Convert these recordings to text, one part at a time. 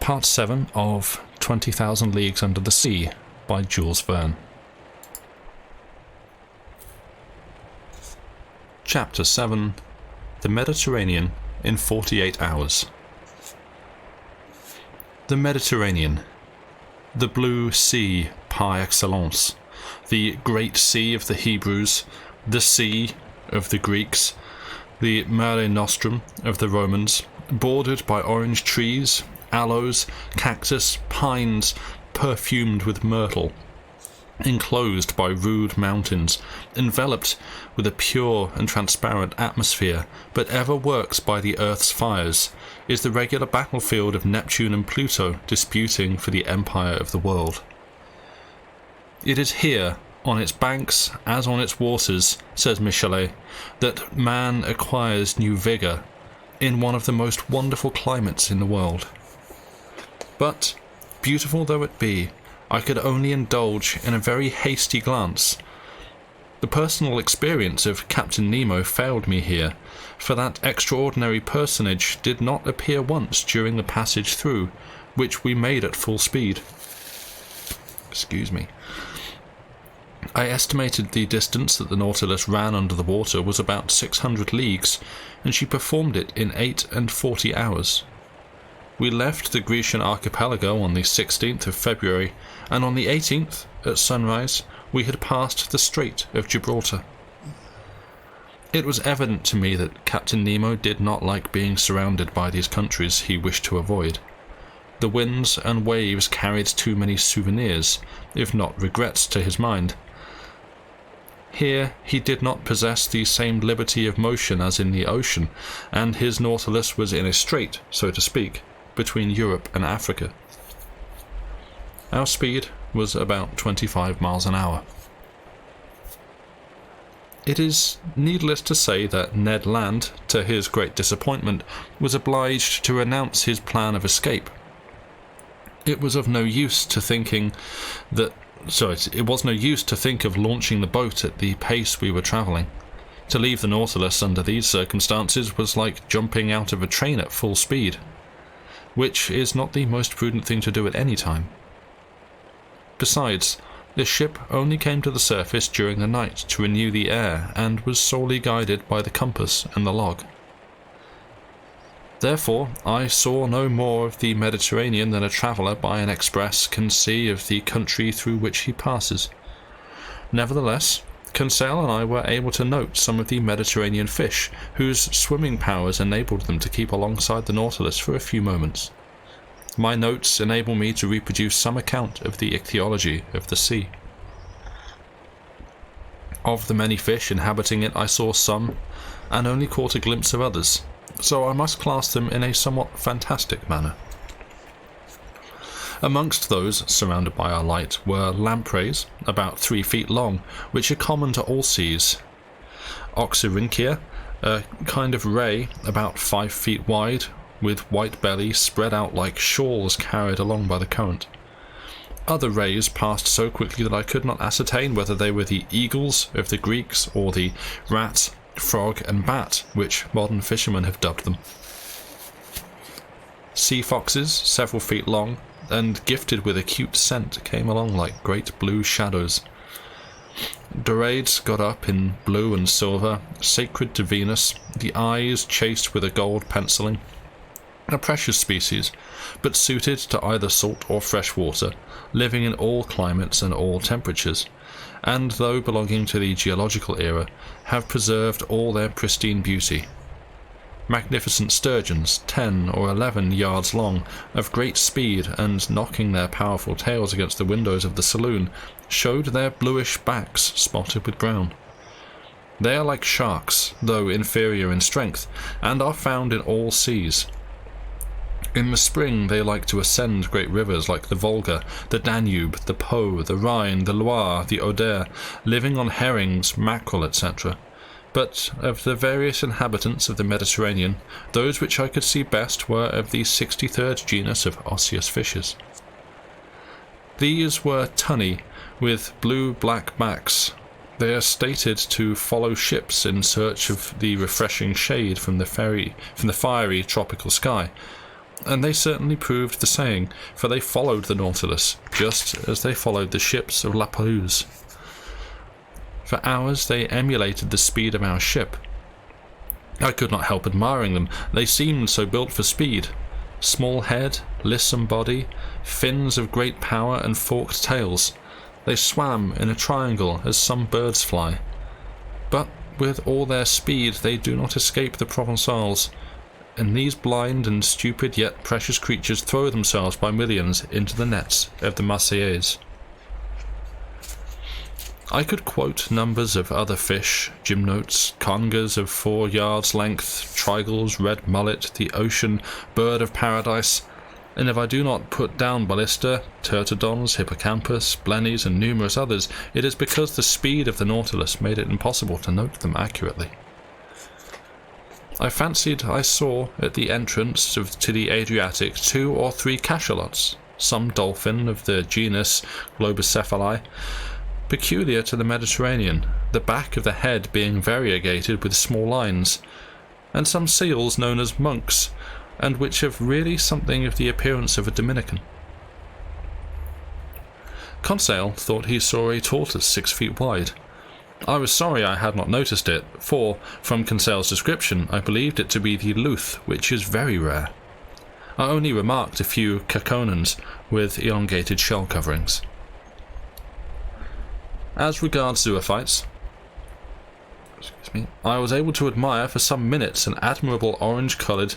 Part 7 of 20,000 Leagues Under the Sea by Jules Verne. Chapter 7: The Mediterranean in 48 Hours. The Mediterranean, the blue sea par excellence, the great sea of the Hebrews, the sea of the Greeks, the Mare Nostrum of the Romans, bordered by orange trees, aloes, cactus, pines, perfumed with myrtle, enclosed by rude mountains, enveloped with a pure and transparent atmosphere, but ever works by the earth's fires, is the regular battlefield of Neptune and Pluto disputing for the empire of the world. It is here, on its banks as on its waters, says Michelet, that man acquires new vigour, in one of the most wonderful climates in the world. But, beautiful though it be, I could only indulge in a very hasty glance. The personal experience of Captain Nemo failed me here, for that extraordinary personage did not appear once during the passage through, which we made at full speed. Excuse me. I estimated the distance that the Nautilus ran under the water was about 600 leagues, and she performed it in 48 hours. We left the Grecian archipelago on the 16th of February, and on the 18th, at sunrise, we had passed the Strait of Gibraltar. It was evident to me that Captain Nemo did not like being surrounded by these countries he wished to avoid. The winds and waves carried too many souvenirs, if not regrets, to his mind. Here he did not possess the same liberty of motion as in the ocean, and his Nautilus was in a strait, so to speak, between Europe and Africa. Our speed was about 25 miles an hour. It is needless to say that Ned Land, to his great disappointment, was obliged to renounce his plan of escape. It was no use to think of launching the boat at the pace we were travelling. To leave the Nautilus under these circumstances was like jumping out of a train at full speed, which is not the most prudent thing to do at any time. Besides, the ship only came to the surface during the night to renew the air, and was solely guided by the compass and the log. Therefore, I saw no more of the Mediterranean than a traveller by an express can see of the country through which he passes. Nevertheless, Conseil and I were able to note some of the Mediterranean fish, whose swimming powers enabled them to keep alongside the Nautilus for a few moments. My notes enable me to reproduce some account of the ichthyology of the sea. Of the many fish inhabiting it I saw some, and only caught a glimpse of others, so I must class them in a somewhat fantastic manner. Amongst those surrounded by our light were lampreys, about 3 feet long, which are common to all seas; oxyrhynchia, a kind of ray about 5 feet wide, with white belly spread out like shawls carried along by the current. Other rays passed so quickly that I could not ascertain whether they were the eagles of the Greeks or the rat, frog and bat, which modern fishermen have dubbed them. Sea foxes, several feet long, and gifted with acute scent, came along like great blue shadows. Dorades got up in blue and silver, sacred to Venus, the eyes chased with a gold penciling. A precious species, but suited to either salt or fresh water, living in all climates and all temperatures, and, though belonging to the geological era, have preserved all their pristine beauty. Magnificent sturgeons, 10 or 11 yards long, of great speed, and knocking their powerful tails against the windows of the saloon, showed their bluish backs spotted with brown. They are like sharks, though inferior in strength, and are found in all seas. In the spring they like to ascend great rivers like the Volga, the Danube, the Po, the Rhine, the Loire, the Oder, living on herrings, mackerel, etc. But of the various inhabitants of the Mediterranean, those which I could see best were of the 63rd genus of osseous fishes. These were tunny, with blue-black backs. They are stated to follow ships in search of the refreshing shade from the fiery tropical sky, And they certainly proved the saying, for they followed the Nautilus, just as they followed the ships of La Pérouse. For hours they emulated the speed of our ship. I could not help admiring them. They seemed so built for speed. Small head, lissom body, fins of great power and forked tails. They swam in a triangle as some birds fly. But with all their speed they do not escape the Provençals, and these blind and stupid yet precious creatures throw themselves by millions into the nets of the Marseillaise. I could quote numbers of other fish, gymnotes, congers of 4 yards length, trigals, red mullet, the ocean, bird of paradise, and if I do not put down ballista, turtodons, hippocampus, blennies, and numerous others, it is because the speed of the Nautilus made it impossible to note them accurately. I fancied I saw at the entrance to the Adriatic 2 or 3 cachalots, some dolphin of the genus Globicephali, peculiar to the Mediterranean, the back of the head being variegated with small lines, and some seals known as monks, and which have really something of the appearance of a Dominican. Conseil thought he saw a tortoise 6 feet wide. I was sorry I had not noticed it, for, from Conseil's description, I believed it to be the luth, which is very rare. I only remarked a few caconans with elongated shell coverings. As regards zoophytes, I was able to admire for some minutes an admirable orange-coloured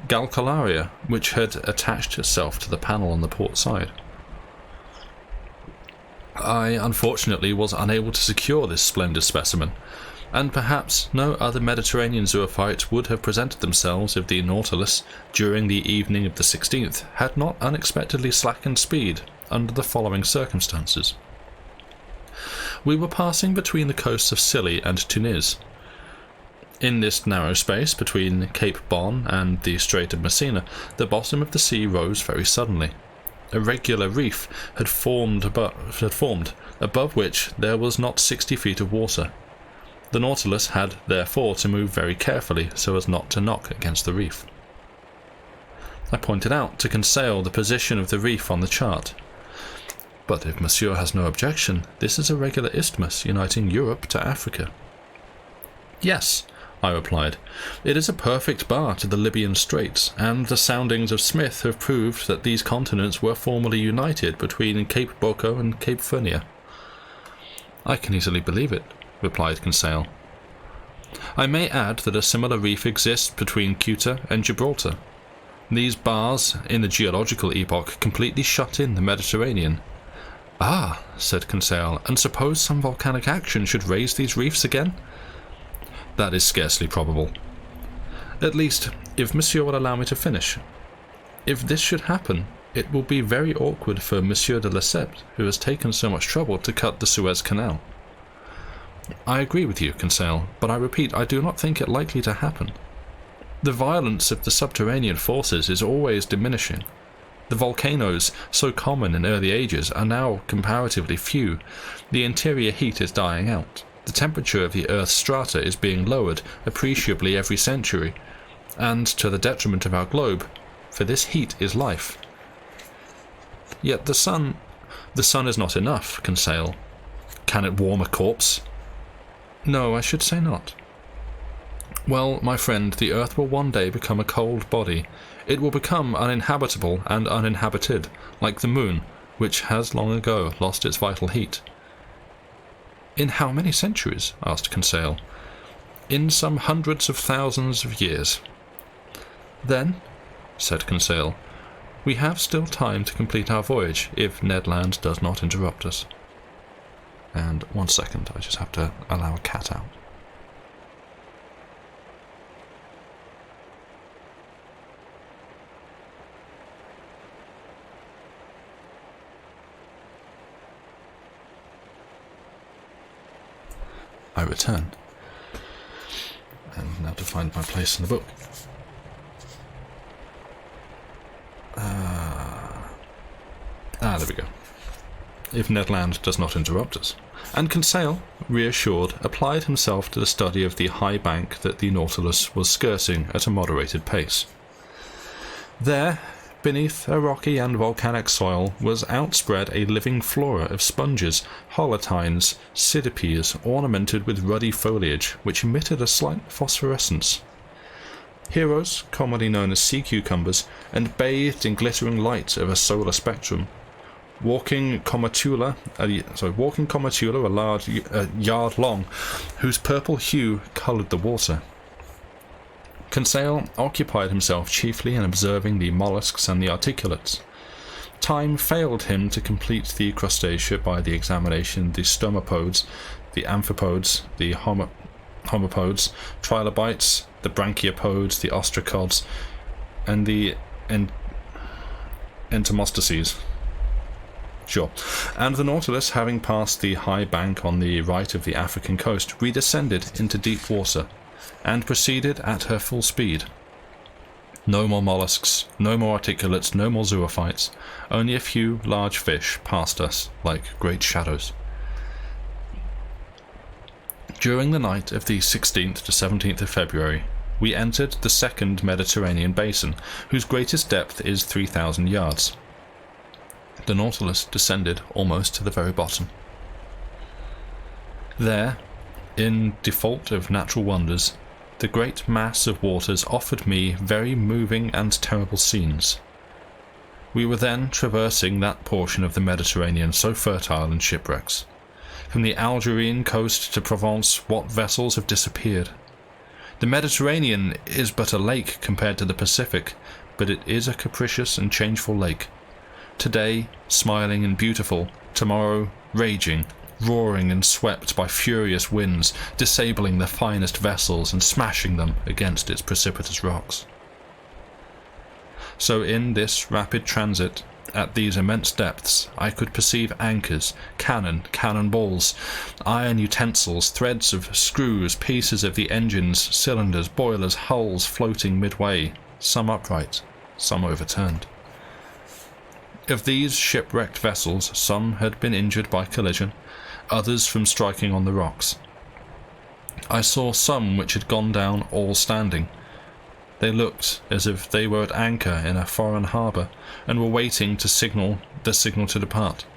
Galcolaria which had attached itself to the panel on the port side. I unfortunately was unable to secure this splendid specimen, and perhaps no other Mediterranean zoophyte would have presented themselves if the Nautilus, during the evening of the 16th, had not unexpectedly slackened speed under the following circumstances. We were passing between the coasts of Scilly and Tunis. In this narrow space between Cape Bon and the Strait of Messina, the bottom of the sea rose very suddenly. A regular reef had formed, above which there was not 60 feet of water. The Nautilus had therefore to move very carefully so as not to knock against the reef. I pointed out to Conseil the position of the reef on the chart. But if Monsieur has no objection, this is a regular isthmus uniting Europe to Africa. Yes, I replied, it is a perfect bar to the Libyan Straits, and the soundings of Smith have proved that these continents were formerly united between Cape Bocco and Cape Fernia. I can easily believe it, replied Conseil. I may add that a similar reef exists between Ceuta and Gibraltar. These bars, in the geological epoch, completely shut in the Mediterranean. Ah, said Conseil, and suppose some volcanic action should raise these reefs again? That is scarcely probable. At least, if Monsieur will allow me to finish. If this should happen, it will be very awkward for Monsieur de Lesseps, who has taken so much trouble to cut the Suez Canal. I agree with you, Conseil, but I repeat, I do not think it likely to happen. The violence of the subterranean forces is always diminishing. The volcanoes, so common in early ages, are now comparatively few. The interior heat is dying out. The temperature of the Earth's strata is being lowered appreciably every century, and to the detriment of our globe, for this heat is life. Yet the sun is not enough, Conseil. Can it warm a corpse? No, I should say not. Well, my friend, the Earth will one day become a cold body. It will become uninhabitable and uninhabited, like the Moon, which has long ago lost its vital heat. In how many centuries? Asked Conseil. In some hundreds of thousands of years. Then, said Conseil, we have still time to complete our voyage, if Ned Land does not interrupt us. And 1 second, I just have to allow a cat out. I return. And now to find my place in the book. There we go. If Ned Land does not interrupt us. And Conseil, reassured, applied himself to the study of the high bank that the Nautilus was skirting at a moderated pace. There, beneath a rocky and volcanic soil, was outspread a living flora of sponges, holotines, cidipes, ornamented with ruddy foliage, which emitted a slight phosphorescence. Heroes, commonly known as sea cucumbers, and bathed in glittering light of a solar spectrum. Walking comatula, a large yard long, whose purple hue coloured the water. Conseil occupied himself chiefly in observing the mollusks and the articulates. Time failed him to complete the crustacea by the examination of the stomapodes, the amphipods, the homopods, trilobites, the brachiopods, the ostracods, and the entomostaces. Sure. And the Nautilus, having passed the high bank on the right of the African coast, redescended into deep water, and proceeded at her full speed. No more mollusks, no more articulates, no more zoophytes, only a few large fish passed us like great shadows. During the night of the 16th to 17th of February, we entered the second Mediterranean basin, whose greatest depth is 3,000 yards. The Nautilus descended almost to the very bottom. There, in default of natural wonders, the great mass of waters offered me very moving and terrible scenes. We were then traversing that portion of the Mediterranean so fertile in shipwrecks. From the Algerine coast to Provence, what vessels have disappeared? The Mediterranean is but a lake compared to the Pacific, but it is a capricious and changeful lake. Today, smiling and beautiful, tomorrow, raging, roaring and swept by furious winds, disabling the finest vessels and smashing them against its precipitous rocks. So in this rapid transit, at these immense depths, I could perceive anchors, cannonballs, iron utensils, threads of screws, pieces of the engines, cylinders, boilers, hulls floating midway, some upright, some overturned. Of these shipwrecked vessels, some had been injured by collision, others from striking on the rocks. I saw some which had gone down all standing. They looked as if they were at anchor in a foreign harbour, and were waiting to signal to depart.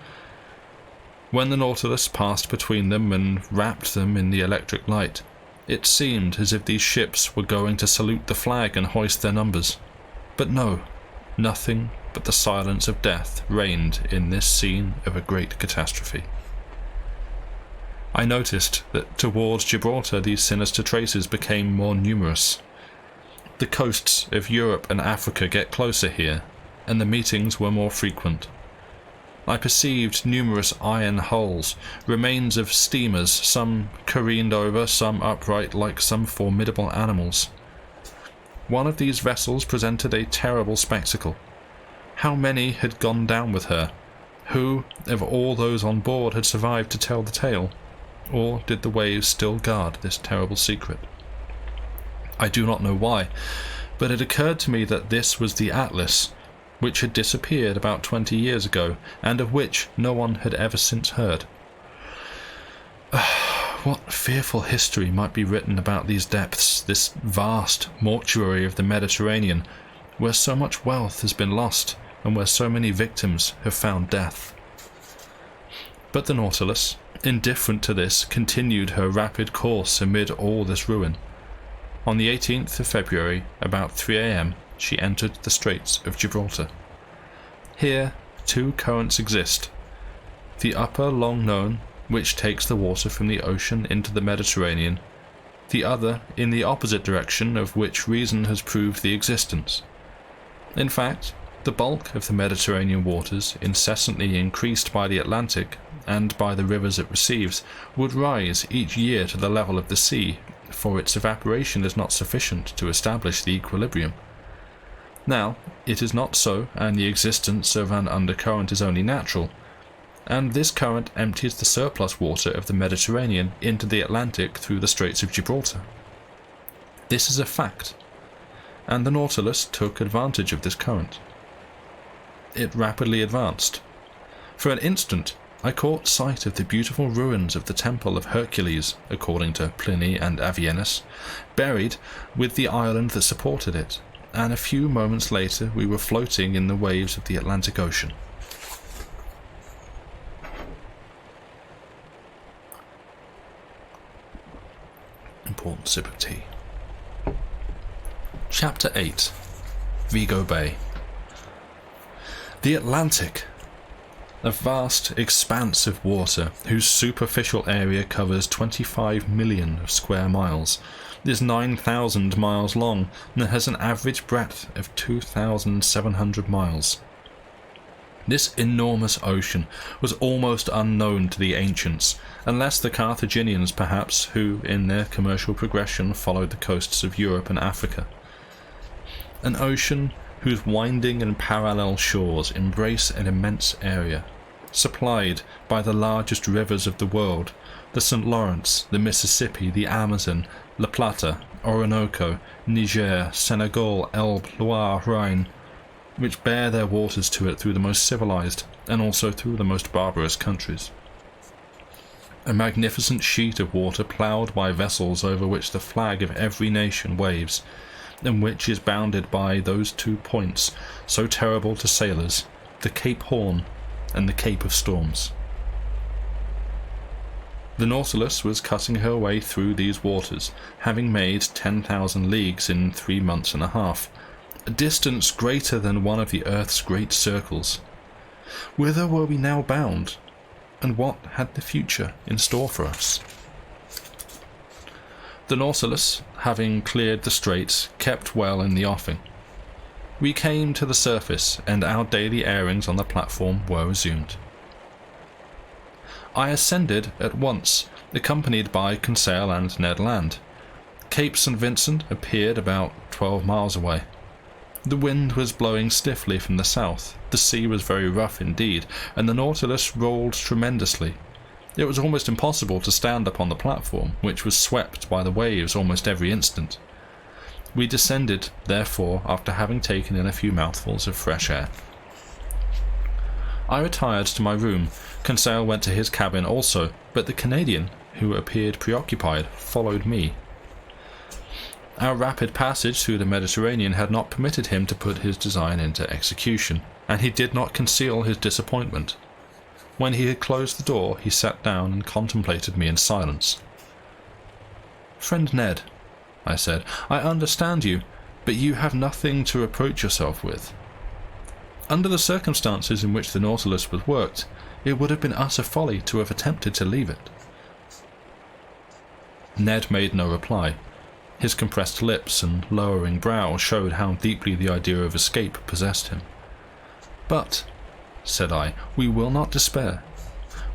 When the Nautilus passed between them and wrapped them in the electric light, it seemed as if these ships were going to salute the flag and hoist their numbers. But no, nothing but the silence of death reigned in this scene of a great catastrophe. I noticed that towards Gibraltar these sinister traces became more numerous. The coasts of Europe and Africa get closer here, and the meetings were more frequent. I perceived numerous iron hulls, remains of steamers, some careened over, some upright like some formidable animals. One of these vessels presented a terrible spectacle. How many had gone down with her? Who, of all those on board, had survived to tell the tale? Or did the waves still guard this terrible secret? I do not know why, but it occurred to me that this was the Atlas, which had disappeared about 20 years ago, and of which no one had ever since heard. What fearful history might be written about these depths, this vast mortuary of the Mediterranean, where so much wealth has been lost, and where so many victims have found death. But the Nautilus, indifferent to this, continued her rapid course amid all this ruin. On the 18th of February, about 3 a.m., she entered the Straits of Gibraltar. Here, two currents exist. The upper long known, which takes the water from the ocean into the Mediterranean, the other in the opposite direction, of which reason has proved the existence. In fact, the bulk of the Mediterranean waters, incessantly increased by the Atlantic and by the rivers it receives, would rise each year to the level of the sea, for its evaporation is not sufficient to establish the equilibrium. Now, it is not so, and the existence of an undercurrent is only natural, and this current empties the surplus water of the Mediterranean into the Atlantic through the Straits of Gibraltar. This is a fact, and the Nautilus took advantage of this current. It rapidly advanced. For an instant, I caught sight of the beautiful ruins of the Temple of Hercules, according to Pliny and Avienus, buried with the island that supported it, and a few moments later we were floating in the waves of the Atlantic Ocean. Important sip of tea. Chapter 8. Vigo Bay. The Atlantic! A vast expanse of water whose superficial area covers 25 million of square miles, is 9,000 miles long and has an average breadth of 2,700 miles. This enormous ocean was almost unknown to the ancients, unless the Carthaginians perhaps, who in their commercial progression followed the coasts of Europe and Africa. An ocean whose winding and parallel shores embrace an immense area, supplied by the largest rivers of the world, the St. Lawrence, the Mississippi, the Amazon, La Plata, Orinoco, Niger, Senegal, Elbe, Loire, Rhine, which bear their waters to it through the most civilized and also through the most barbarous countries. A magnificent sheet of water ploughed by vessels over which the flag of every nation waves, and which is bounded by those 2 points so terrible to sailors, the Cape Horn and the Cape of Storms. The Nautilus was cutting her way through these waters, having made 10,000 leagues in 3 months and a half, a distance greater than one of the Earth's great circles. Whither were we now bound, and what had the future in store for us? The Nautilus, having cleared the straits, kept well in the offing. We came to the surface, and our daily airings on the platform were resumed. I ascended at once, accompanied by Conseil and Ned Land. Cape St. Vincent appeared about 12 miles away. The wind was blowing stiffly from the south, the sea was very rough indeed, and the Nautilus rolled tremendously. It was almost impossible to stand upon the platform, which was swept by the waves almost every instant. We descended, therefore, after having taken in a few mouthfuls of fresh air. I retired to my room. Conseil went to his cabin also, but the Canadian, who appeared preoccupied, followed me. Our rapid passage through the Mediterranean had not permitted him to put his design into execution, and he did not conceal his disappointment. When he had closed the door, he sat down and contemplated me in silence. "Friend Ned," I said, "I understand you, but you have nothing to reproach yourself with. Under the circumstances in which the Nautilus was worked, it would have been utter folly to have attempted to leave it." Ned made no reply. His compressed lips and lowering brow showed how deeply the idea of escape possessed him. "But," said I, "we will not despair.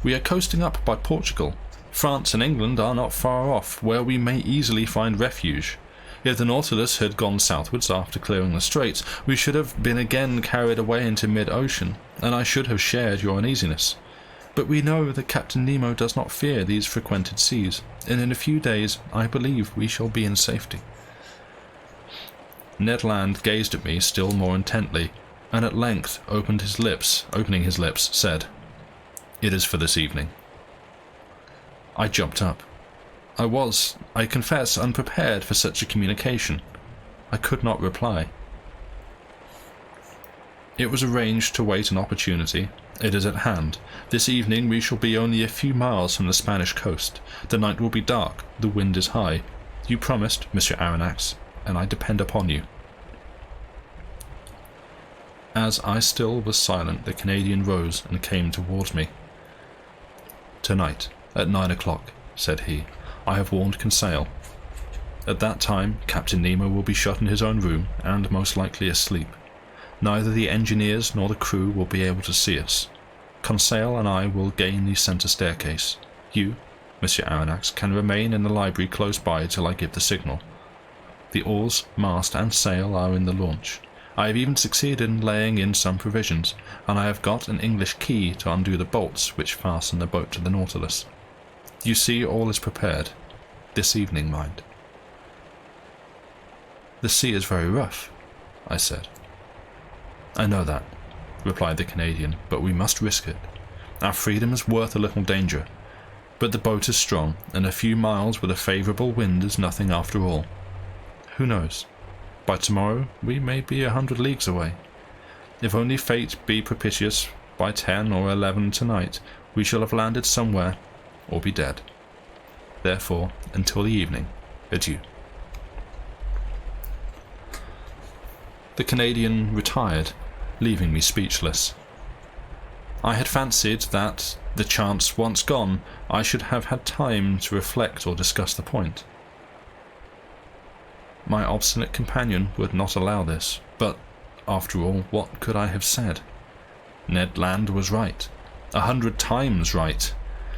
We are coasting up by Portugal. France and England are not far off, where we may easily find refuge. If the Nautilus had gone southwards after clearing the straits, we should have been again carried away into mid-ocean, and I should have shared your uneasiness. But we know that Captain Nemo does not fear these frequented seas, and in a few days I believe we shall be in safety." Ned Land gazed at me still more intently, and at length opening his lips, said, "It is for this evening." I jumped up. I was, I confess, unprepared for such a communication. I could not reply. It was arranged to wait an opportunity. It is at hand. This evening we shall be only a few miles from the Spanish coast. The night will be dark. The wind is high. You promised, Monsieur Aronnax, and I depend upon you. As I still was silent, the Canadian rose and came towards me. "Tonight, at 9 o'clock, said he, "I have warned Conseil. At that time, Captain Nemo will be shut in his own room, and most likely asleep. Neither the engineers nor the crew will be able to see us. Conseil and I will gain the centre staircase. You, Monsieur Aronnax, can remain in the library close by till I give the signal. The oars, mast, and sail are in the launch. I have even succeeded in laying in some provisions, and I have got an English key to undo the bolts which fasten the boat to the Nautilus. You see, all is prepared. This evening, mind." "The sea is very rough," I said. "I know that," replied the Canadian, "but we must risk it. Our freedom is worth a little danger. But the boat is strong, and a few miles with a favourable wind is nothing after all. Who knows? By tomorrow we may be 100 leagues away. If only fate be propitious, by 10 or 11 tonight we shall have landed somewhere, or be dead. Therefore, until the evening, adieu." The Canadian retired, leaving me speechless. I had fancied that, the chance once gone, I should have had time to reflect or discuss the point. My obstinate companion would not allow this, but, after all, what could I have said? Ned Land was right, 100 times right.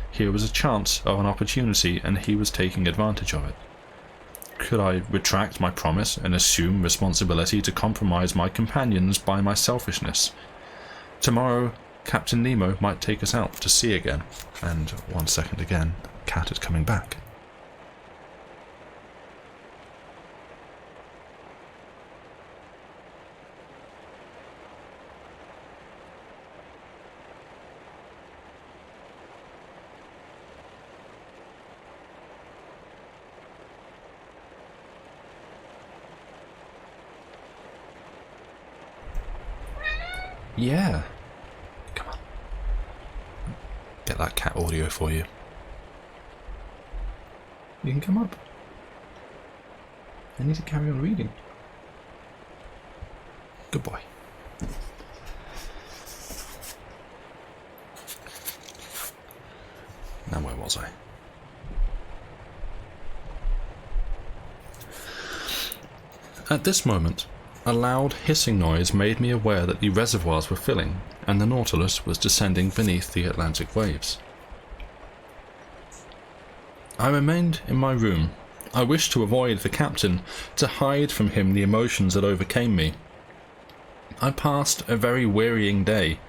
Here was a chance of an opportunity, and he was taking advantage of it. Could I retract my promise and assume responsibility to compromise my companions by my selfishness? Tomorrow, Captain Nemo might take us out to sea again, and 1 second again, Cat is coming back. Yeah. Come on. Get that cat audio for you. You can come up. I need to carry on reading. Good boy. Now where was I? At this moment, a loud hissing noise made me aware that the reservoirs were filling, and the Nautilus was descending beneath the Atlantic waves. I remained in my room. I wished to avoid the captain, to hide from him the emotions that overcame me. I passed a very wearying day,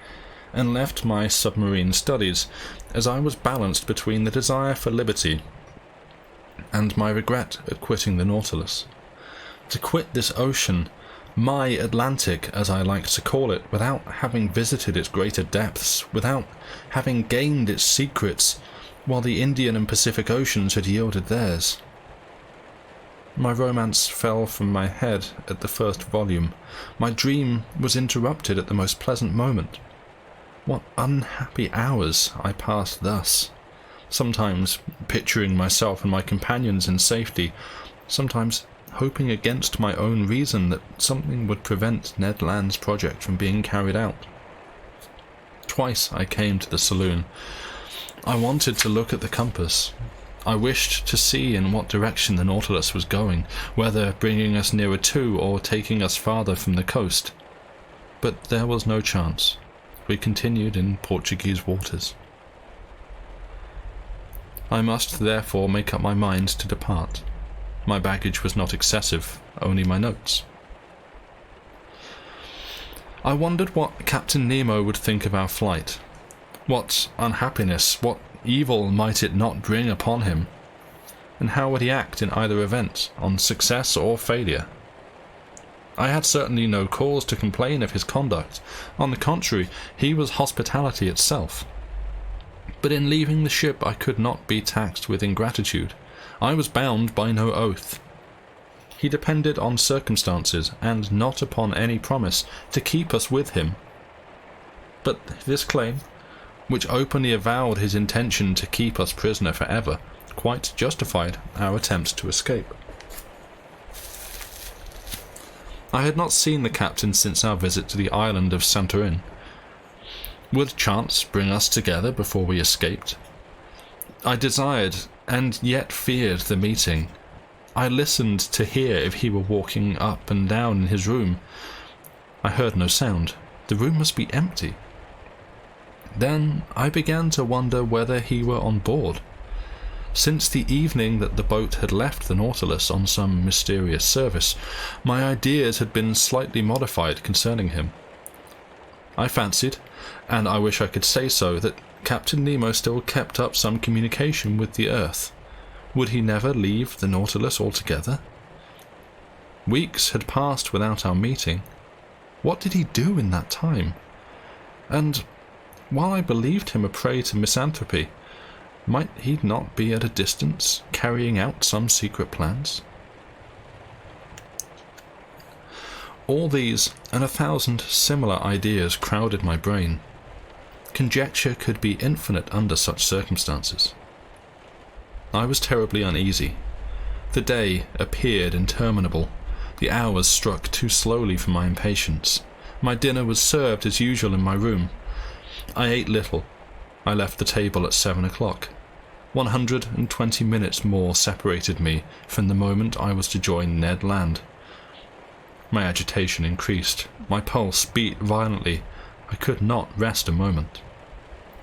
and left my submarine studies, as I was balanced between the desire for liberty and my regret at quitting the Nautilus. To quit this ocean, my Atlantic, as I like to call it, without having visited its greater depths, without having gained its secrets, while the Indian and Pacific Oceans had yielded theirs. My romance fell from my head at the first volume. My dream was interrupted at the most pleasant moment. What unhappy hours I passed thus, sometimes picturing myself and my companions in safety, sometimes hoping against my own reason that something would prevent Ned Land's project from being carried out. Twice I came to the saloon. I wanted to look at the compass. I wished to see in what direction the Nautilus was going, whether bringing us nearer to or taking us farther from the coast. But there was no chance. We continued in Portuguese waters. I must therefore make up my mind to depart. My baggage was not excessive, only my notes. I wondered what Captain Nemo would think of our flight. What unhappiness, what evil might it not bring upon him? And how would he act in either event, on success or failure? I had certainly no cause to complain of his conduct. On the contrary, he was hospitality itself. But in leaving the ship I could not be taxed with ingratitude. I was bound by no oath. He depended on circumstances, and not upon any promise, to keep us with him. But this claim, which openly avowed his intention to keep us prisoner forever, quite justified our attempt to escape. I had not seen the captain since our visit to the island of Santorin. Would chance bring us together before we escaped? I desired, and yet feared, the meeting. I listened to hear if he were walking up and down in his room. I heard no sound. The room must be empty. Then I began to wonder whether he were on board. Since the evening that the boat had left the Nautilus on some mysterious service, my ideas had been slightly modified concerning him. I fancied, and I wish I could say so, that Captain Nemo still kept up some communication with the Earth. Would he never leave the Nautilus altogether? Weeks had passed without our meeting. What did he do in that time? And, while I believed him a prey to misanthropy, might he not be at a distance, carrying out some secret plans? All these and 1,000 similar ideas crowded my brain. Conjecture could be infinite under such circumstances. I was terribly uneasy. The day appeared interminable. The hours struck too slowly for my impatience. My dinner was served as usual in my room. I ate little. I left the table at 7 o'clock. 120 minutes more separated me from the moment I was to join Ned Land. My agitation increased. My pulse beat violently. I could not rest a moment.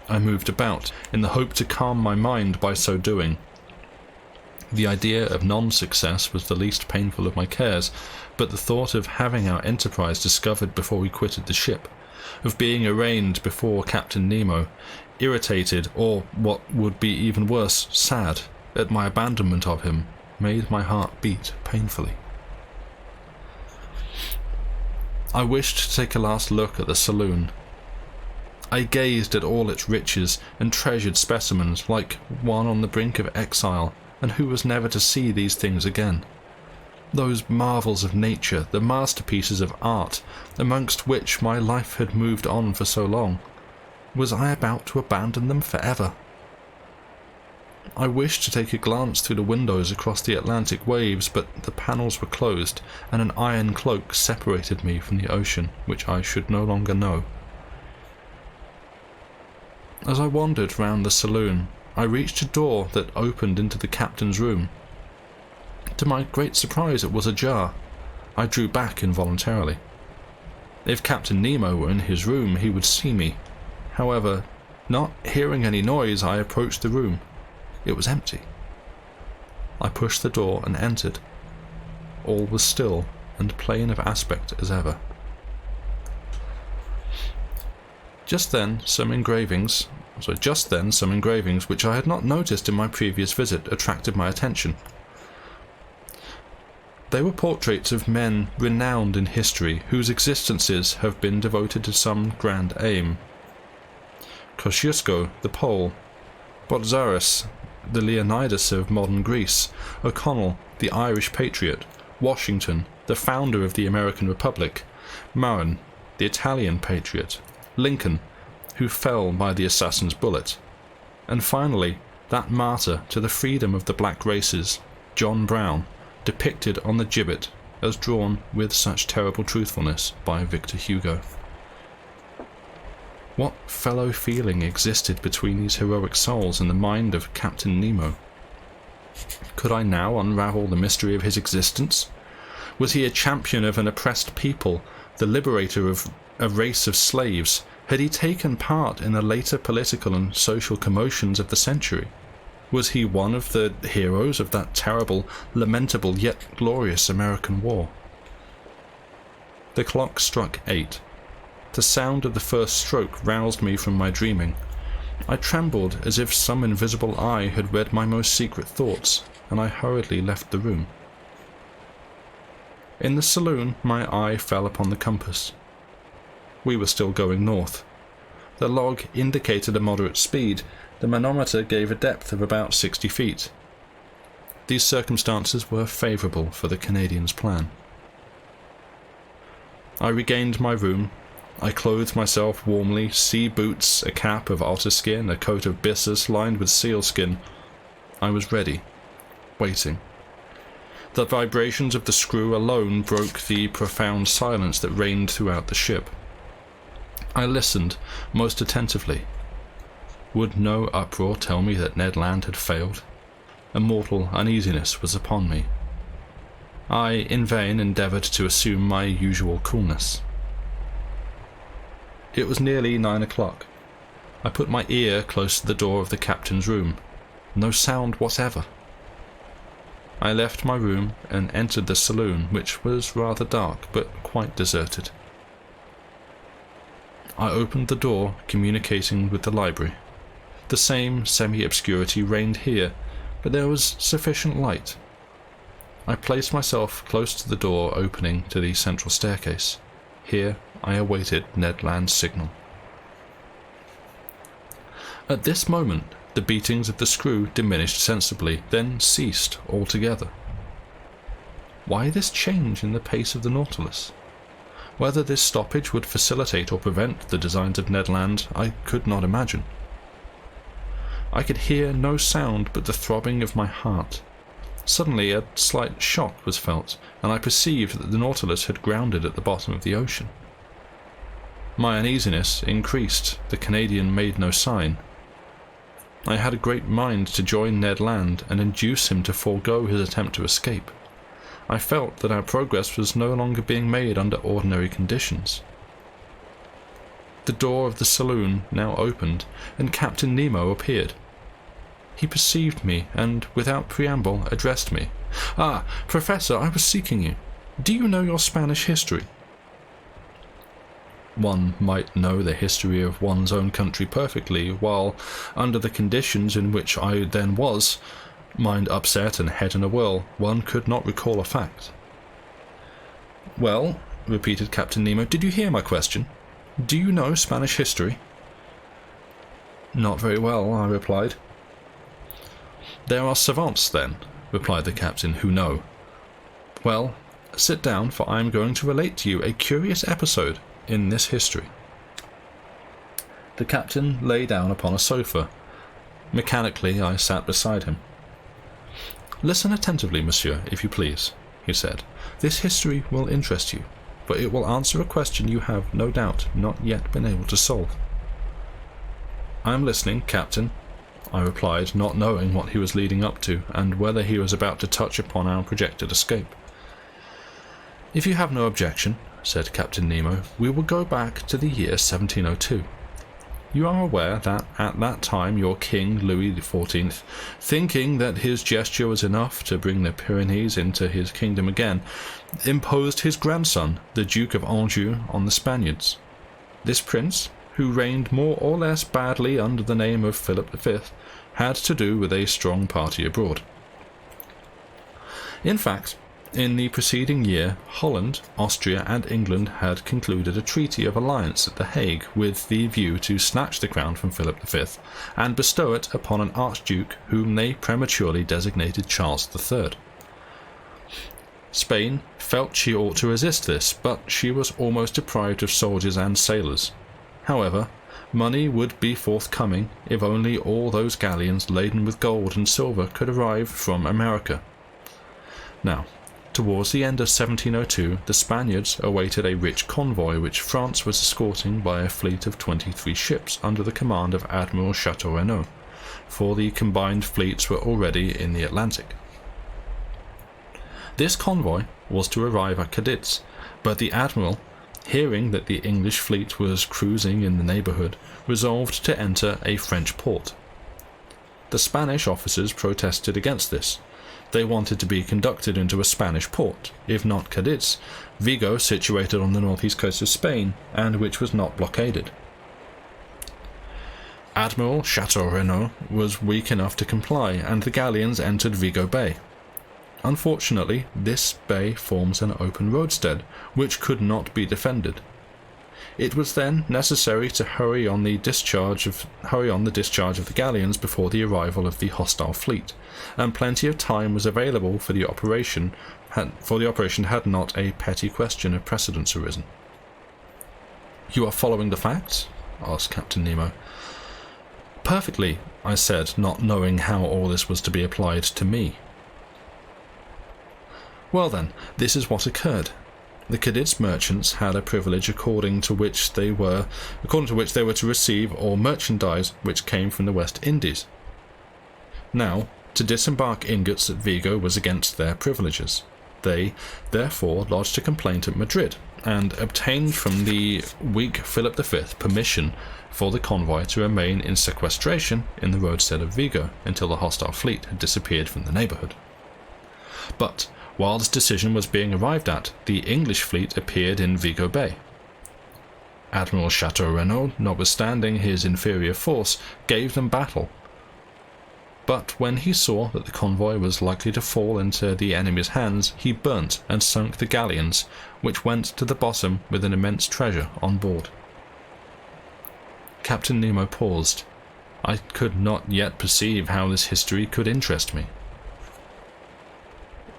I moved about, in the hope to calm my mind by so doing. The idea of non-success was the least painful of my cares, but the thought of having our enterprise discovered before we quitted the ship, of being arraigned before Captain Nemo, irritated, or, what would be even worse, sad, at my abandonment of him, made my heart beat painfully. I wished to take a last look at the saloon. I gazed at all its riches and treasured specimens like one on the brink of exile, and who was never to see these things again. Those marvels of nature, the masterpieces of art, amongst which my life had moved on for so long. Was I about to abandon them forever? I wished to take a glance through the windows across the Atlantic waves, but the panels were closed, and an iron cloak separated me from the ocean, which I should no longer know. As I wandered round the saloon, I reached a door that opened into the captain's room. To my great surprise, it was ajar. I drew back involuntarily. If Captain Nemo were in his room, he would see me. However, not hearing any noise, I approached the room. It was empty. I pushed the door and entered. All was still and plain of aspect as ever. Just then, some engravings which I had not noticed in my previous visit attracted my attention. They were portraits of men renowned in history, whose existences have been devoted to some grand aim. Kosciuszko, the Pole; Botzaris, the Leonidas of modern Greece; O'Connell, the Irish patriot; Washington, the founder of the American Republic; Marin, the Italian patriot; Lincoln, who fell by the assassin's bullet; and finally, that martyr to the freedom of the black races, John Brown, depicted on the gibbet as drawn with such terrible truthfulness by Victor Hugo. What fellow feeling existed between these heroic souls in the mind of Captain Nemo? Could I now unravel the mystery of his existence? Was he a champion of an oppressed people, the liberator of a race of slaves? Had he taken part in the later political and social commotions of the century? Was he one of the heroes of that terrible, lamentable, yet glorious American War? The clock struck 8. The sound of the first stroke roused me from my dreaming. I trembled as if some invisible eye had read my most secret thoughts, and I hurriedly left the room. In the saloon, my eye fell upon the compass. We were still going north. The log indicated a moderate speed. The manometer gave a depth of about 60 feet. These circumstances were favourable for the Canadian's plan. I regained my room. I clothed myself warmly, sea boots, a cap of otter skin, a coat of byssus lined with sealskin. I was ready, waiting. The vibrations of the screw alone broke the profound silence that reigned throughout the ship. I listened most attentively. Would no uproar tell me that Ned Land had failed? A mortal uneasiness was upon me. I in vain endeavoured to assume my usual coolness. It was nearly 9 o'clock. I put my ear close to the door of the captain's room. No sound whatever. I left my room and entered the saloon, which was rather dark, but quite deserted. I opened the door communicating with the library. The same semi-obscurity reigned here, but there was sufficient light. I placed myself close to the door opening to the central staircase. Here I awaited Ned Land's signal. At this moment, the beatings of the screw diminished sensibly, then ceased altogether. Why this change in the pace of the Nautilus? Whether this stoppage would facilitate or prevent the designs of Ned Land, I could not imagine. I could hear no sound but the throbbing of my heart. Suddenly a slight shock was felt, and I perceived that the Nautilus had grounded at the bottom of the ocean. My uneasiness increased. The Canadian made no sign. I had a great mind to join Ned Land and induce him to forego his attempt to escape. I felt that our progress was no longer being made under ordinary conditions. The door of the saloon now opened, and Captain Nemo appeared. He perceived me, and, without preamble, addressed me. "Ah, Professor, I was seeking you. Do you know your Spanish history?" One might know the history of one's own country perfectly, while, under the conditions in which I then was, mind upset and head in a whirl, one could not recall a fact. "Well," repeated Captain Nemo, "did you hear my question? Do you know Spanish history?" "Not very well," I replied. "There are savants, then," replied the captain, "who know. Well, sit down, for I am going to relate to you a curious episode in this history." The captain lay down upon a sofa. Mechanically, I sat beside him. "Listen attentively, monsieur, if you please," he said. "This history will interest you, but it will answer a question you have, no doubt, not yet been able to solve." "I am listening, captain," I replied, not knowing what he was leading up to, and whether he was about to touch upon our projected escape. "If you have no objection," said Captain Nemo, "we will go back to the year 1702. You are aware that at that time your King Louis XIV, thinking that his gesture was enough to bring the Pyrenees into his kingdom again, imposed his grandson, the Duke of Anjou, on the Spaniards. This prince, who reigned more or less badly under the name of Philip V, had to do with a strong party abroad. In fact, in the preceding year, Holland, Austria, and England had concluded a treaty of alliance at The Hague with the view to snatch the crown from Philip V and bestow it upon an archduke whom they prematurely designated Charles III. Spain felt she ought to resist this, but she was almost deprived of soldiers and sailors. However, money would be forthcoming if only all those galleons laden with gold and silver could arrive from America. Now, towards the end of 1702, the Spaniards awaited a rich convoy which France was escorting by a fleet of 23 ships under the command of Admiral Chateau-Renaud, for the combined fleets were already in the Atlantic. This convoy was to arrive at Cadiz, but the Admiral, hearing that the English fleet was cruising in the neighbourhood, resolved to enter a French port. The Spanish officers protested against this. They wanted to be conducted into a Spanish port, if not Cadiz, Vigo, situated on the northeast coast of Spain, and which was not blockaded. Admiral Chateau-Renaud was weak enough to comply, and the galleons entered Vigo Bay. Unfortunately, this bay forms an open roadstead, which could not be defended. It was then necessary to hurry on the discharge of the galleons before the arrival of the hostile fleet, and plenty of time was available for the operation had not a petty question of precedence arisen. "You are following the facts?" asked Captain Nemo. "Perfectly," I said, not knowing how all this was to be applied to me. "Well then, this is what occurred. The Cadiz merchants had a privilege according to which they were to receive all merchandise which came from the West Indies. Now, to disembark ingots at Vigo was against their privileges. They, therefore, lodged a complaint at Madrid, and obtained from the weak Philip V permission for the convoy to remain in sequestration in the roadstead of Vigo until the hostile fleet had disappeared from the neighbourhood. But while this decision was being arrived at, the English fleet appeared in Vigo Bay. Admiral Chateau-Renaud, notwithstanding his inferior force, gave them battle. But when he saw that the convoy was likely to fall into the enemy's hands, he burnt and sunk the galleons, which went to the bottom with an immense treasure on board." Captain Nemo paused. I could not yet perceive how this history could interest me.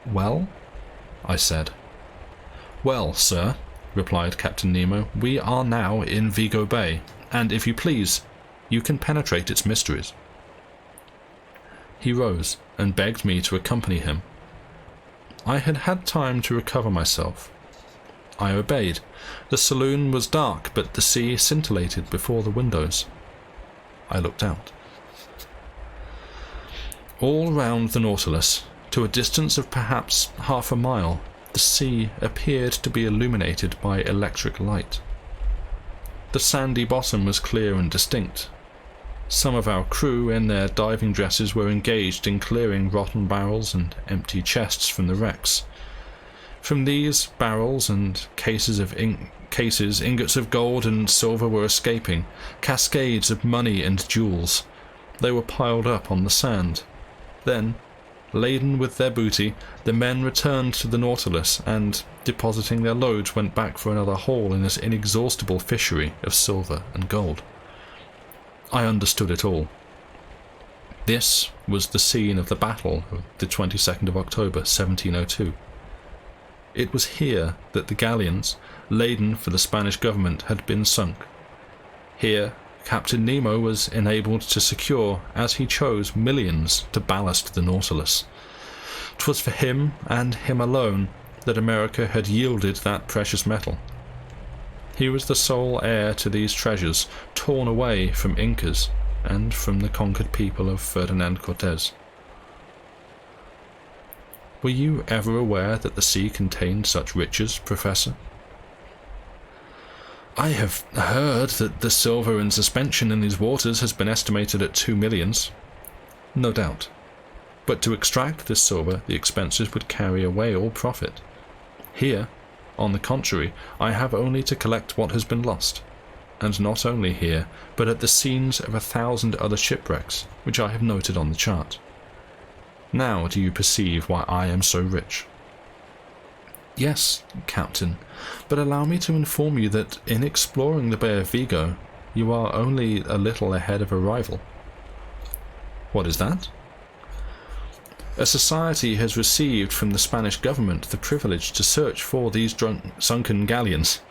"Well?" I said. "Well, sir," replied Captain Nemo. "We are now in Vigo Bay, and if you please, you can penetrate its mysteries." He rose and begged me to accompany him. I had had time to recover myself. I obeyed. The saloon was dark, but the sea scintillated before the windows. I looked out. All round the Nautilus, to a distance of perhaps half a mile, the sea appeared to be illuminated by electric light. The sandy bottom was clear and distinct. Some of our crew in their diving dresses were engaged in clearing rotten barrels and empty chests from the wrecks. From these barrels and cases, ingots of gold and silver were escaping, cascades of money and jewels. They were piled up on the sand. Then, laden with their booty, the men returned to the Nautilus and, depositing their loads, went back for another haul in this inexhaustible fishery of silver and gold. I understood it all. This was the scene of the battle of the 22nd of October, 1702. It was here that the galleons, laden for the Spanish government, had been sunk. Here Captain Nemo was enabled to secure, as he chose, millions to ballast the Nautilus. 'Twas for him, and him alone, that America had yielded that precious metal. He was the sole heir to these treasures, torn away from Incas and from the conquered people of Ferdinand Cortés. Were you ever aware that the sea contained such riches, Professor? I have heard that the silver in suspension in these waters has been estimated at 2 millions. No doubt. But to extract this silver, the expenses would carry away all profit. Here, on the contrary, I have only to collect what has been lost, and not only here, but at the scenes of 1,000 other shipwrecks, which I have noted on the chart. Now do you perceive why I am so rich? Yes, Captain, but allow me to inform you that in exploring the Bay of Vigo, you are only a little ahead of a rival. What is that? A society has received from the Spanish government the privilege to search for these sunken galleons.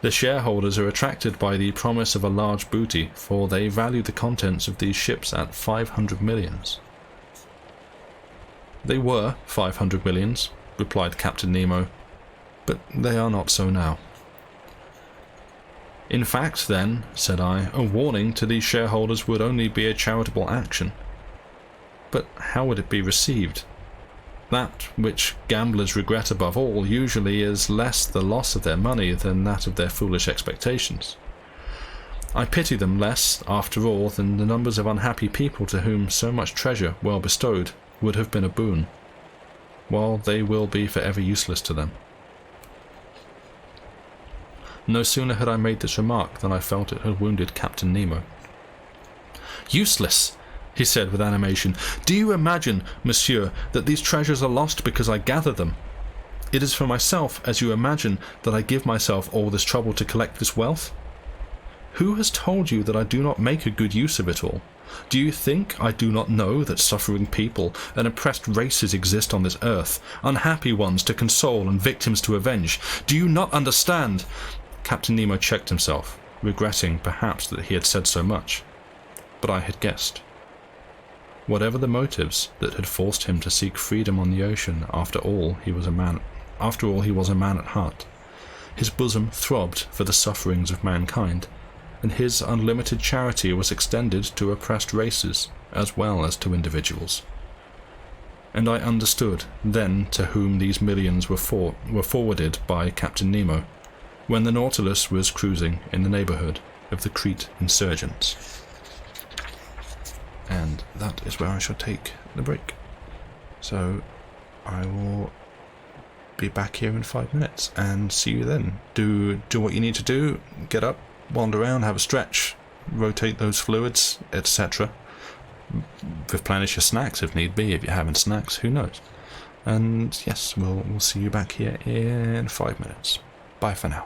The shareholders are attracted by the promise of a large booty, for they value the contents of these ships at 500 millions. They were 500 millions, replied Captain Nemo, but they are not so now. In fact, then, said I, a warning to these shareholders would only be a charitable action. But how would it be received? That which gamblers regret above all usually is less the loss of their money than that of their foolish expectations. I pity them less, after all, than the numbers of unhappy people to whom so much treasure, well bestowed, would have been a boon, while they will be forever useless to them. No sooner had I made this remark than I felt it had wounded Captain Nemo. "Useless!" he said with animation. "Do you imagine, monsieur, that these treasures are lost because I gather them? It is for myself, as you imagine, that I give myself all this trouble to collect this wealth? Who has told you that I do not make a good use of it all? Do you think I do not know that suffering people and oppressed races exist on this earth, unhappy ones to console and victims to avenge? Do you not understand?" Captain Nemo checked himself, regretting perhaps that he had said so much. But I had guessed. Whatever the motives that had forced him to seek freedom on the ocean, after all he was a man at heart. His bosom throbbed for the sufferings of mankind, and his unlimited charity was extended to oppressed races as well as to individuals. And I understood then to whom these millions were forwarded by Captain Nemo, when the Nautilus was cruising in the neighborhood of the Crete insurgents. And that is where I shall take the break. So I will be back here in 5 minutes and see you then. Do what you need to do. Get up, wander around, have a stretch, rotate those fluids, etc. Replenish your snacks if need be. If you're having snacks, who knows? And yes, we'll see you back here in 5 minutes. Bye for now.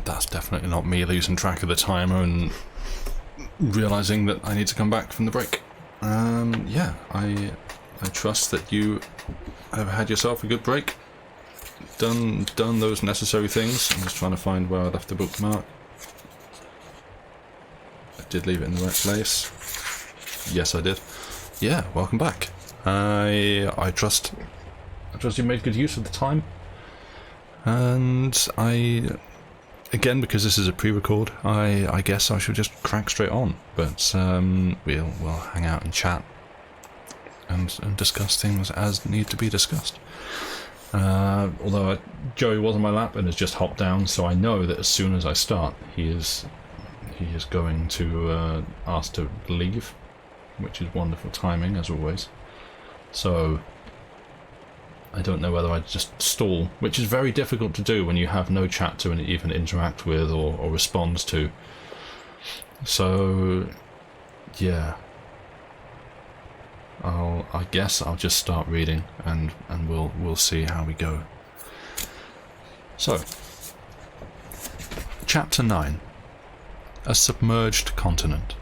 that's definitely not me losing track of the timer and realising that I need to come back from the break. Yeah, I trust that you have had yourself a good break. Done those necessary things. I'm just trying to find where I left the bookmark. I did leave it in the right place. Yes, I did. Yeah, welcome back. I trust you made good use of the time. And again, because this is a pre-record, I guess I should just crack straight on. But we'll hang out and chat and discuss things as need to be discussed. Although Joey was on my lap and has just hopped down, so I know that as soon as I start, he is going to ask to leave, which is wonderful timing as always. So I don't know whether I just stall, which is very difficult to do when you have no chat to even interact with or respond to. So yeah, I guess I'll just start reading and we'll see how we go. So, Chapter 9. A Submerged Continent.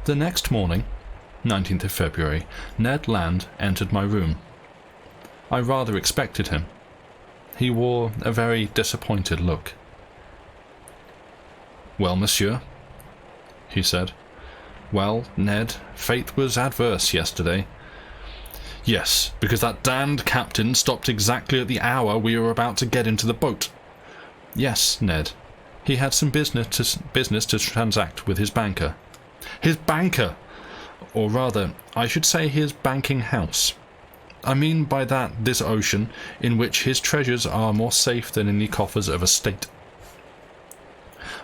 The next morning, 19th of February, Ned Land entered my room. I rather expected him. He wore a very disappointed look. "Well, monsieur," he said. "Well, Ned, fate was adverse yesterday." "Yes, because that damned captain stopped exactly at the hour we were about to get into the boat." "Yes, Ned. He had some business to transact with his banker." "His banker! Or rather, I should say his banking house. I mean by that this ocean, in which his treasures are more safe than in the coffers of a state."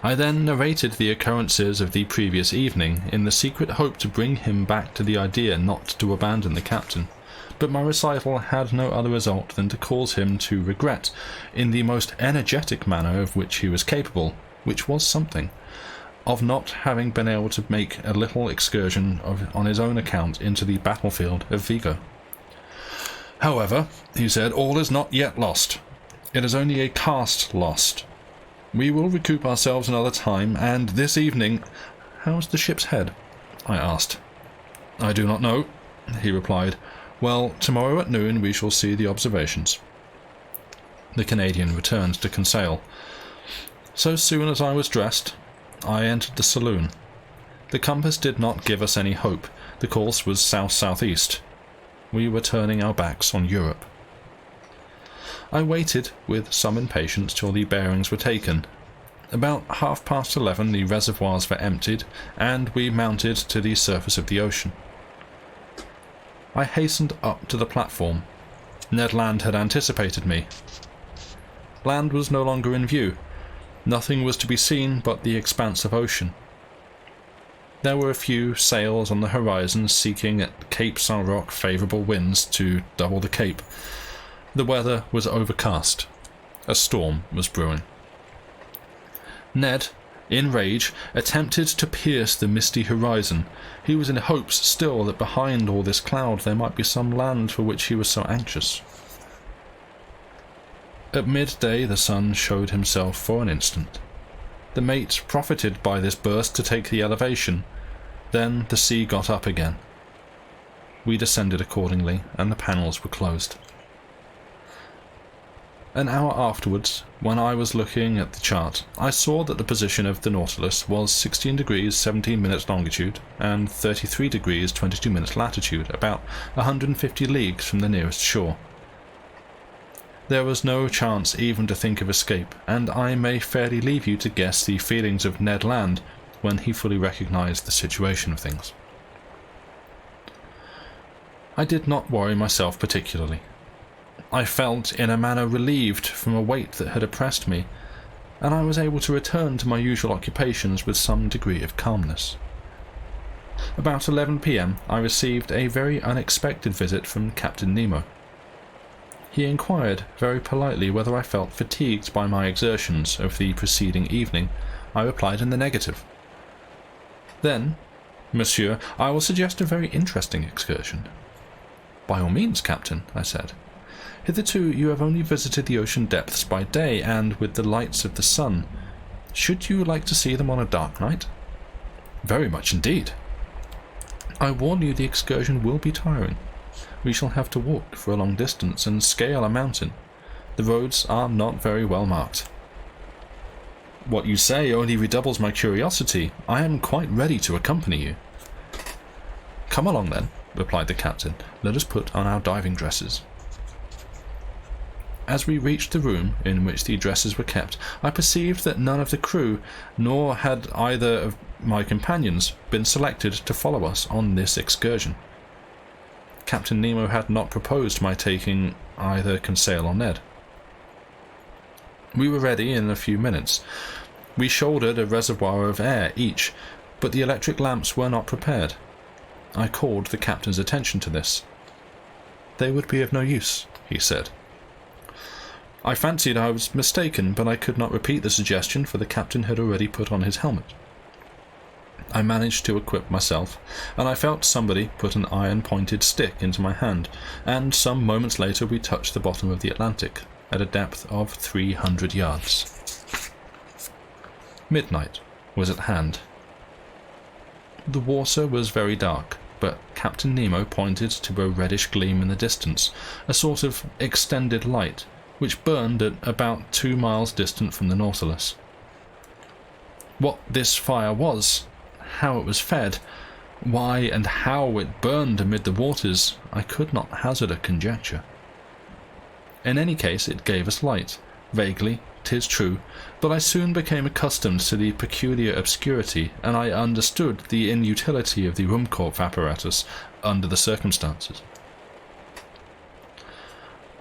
I then narrated the occurrences of the previous evening, in the secret hope to bring him back to the idea not to abandon the captain, but my recital had no other result than to cause him to regret, in the most energetic manner of which he was capable, which was something, of not having been able to make a little excursion on his own account into the battlefield of Vigo. "However," he said, "all is not yet lost. It is only a cast lost. We will recoup ourselves another time, and this evening—" "How's the ship's head?" I asked. "I do not know," he replied. "Well, tomorrow at noon we shall see the observations." The Canadian returned to Conseil. So soon as I was dressed, I entered the saloon. The compass did not give us any hope. The course was south-southeast. We were turning our backs on Europe. I waited with some impatience till the bearings were taken. About 11:30 the reservoirs were emptied, and we mounted to the surface of the ocean. I hastened up to the platform. Ned Land had anticipated me. Land was no longer in view. Nothing was to be seen but the expanse of ocean. There were a few sails on the horizon seeking at Cape Saint Roch favourable winds to double the cape. The weather was overcast. A storm was brewing. Ned, in rage, attempted to pierce the misty horizon. He was in hopes still that behind all this cloud there might be some land for which he was so anxious. At midday the sun showed himself for an instant. The mate profited by this burst to take the elevation. Then the sea got up again. We descended accordingly, and the panels were closed. An hour afterwards, when I was looking at the chart, I saw that the position of the Nautilus was 16 degrees 17 minutes longitude and 33 degrees 22 minutes latitude, about 150 leagues from the nearest shore. There was no chance even to think of escape, and I may fairly leave you to guess the feelings of Ned Land when he fully recognised the situation of things. I did not worry myself particularly. I felt in a manner relieved from a weight that had oppressed me, and I was able to return to my usual occupations with some degree of calmness. About 11 p.m. I received a very unexpected visit from Captain Nemo. He inquired very politely whether I felt fatigued by my exertions of the preceding evening. I replied in the negative. "Then, monsieur, I will suggest a very interesting excursion." "By all means, Captain," I said. Hitherto you have only visited the ocean depths by day and with the lights of the sun. Should you like to see them on a dark night?" "Very much indeed." "I warn you the excursion will be tiring. We shall have to walk for a long distance and scale a mountain. The roads are not very well marked." "What you say only redoubles my curiosity. I am quite ready to accompany you." "Come along then," replied the captain. "Let us put on our diving dresses." As we reached the room in which the dresses were kept, I perceived that none of the crew, nor had either of my companions, been selected to follow us on this excursion. Captain Nemo had not proposed my taking either Conseil or Ned. We were ready in a few minutes. We shouldered a reservoir of air each, but the electric lamps were not prepared. I called the captain's attention to this. "They would be of no use," he said. I fancied I was mistaken, but I could not repeat the suggestion, for the captain had already put on his helmet. I managed to equip myself, and I felt somebody put an iron-pointed stick into my hand, and some moments later we touched the bottom of the Atlantic, at a depth of 300 yards. Midnight was at hand. The water was very dark, but Captain Nemo pointed to a reddish gleam in the distance, a sort of extended light, which burned at about 2 miles distant from the Nautilus. What this fire was, how it was fed, why and how it burned amid the waters, I could not hazard a conjecture. In any case, it gave us light, vaguely, 'tis true, but I soon became accustomed to the peculiar obscurity, and I understood the inutility of the Ruhmkorff apparatus under the circumstances.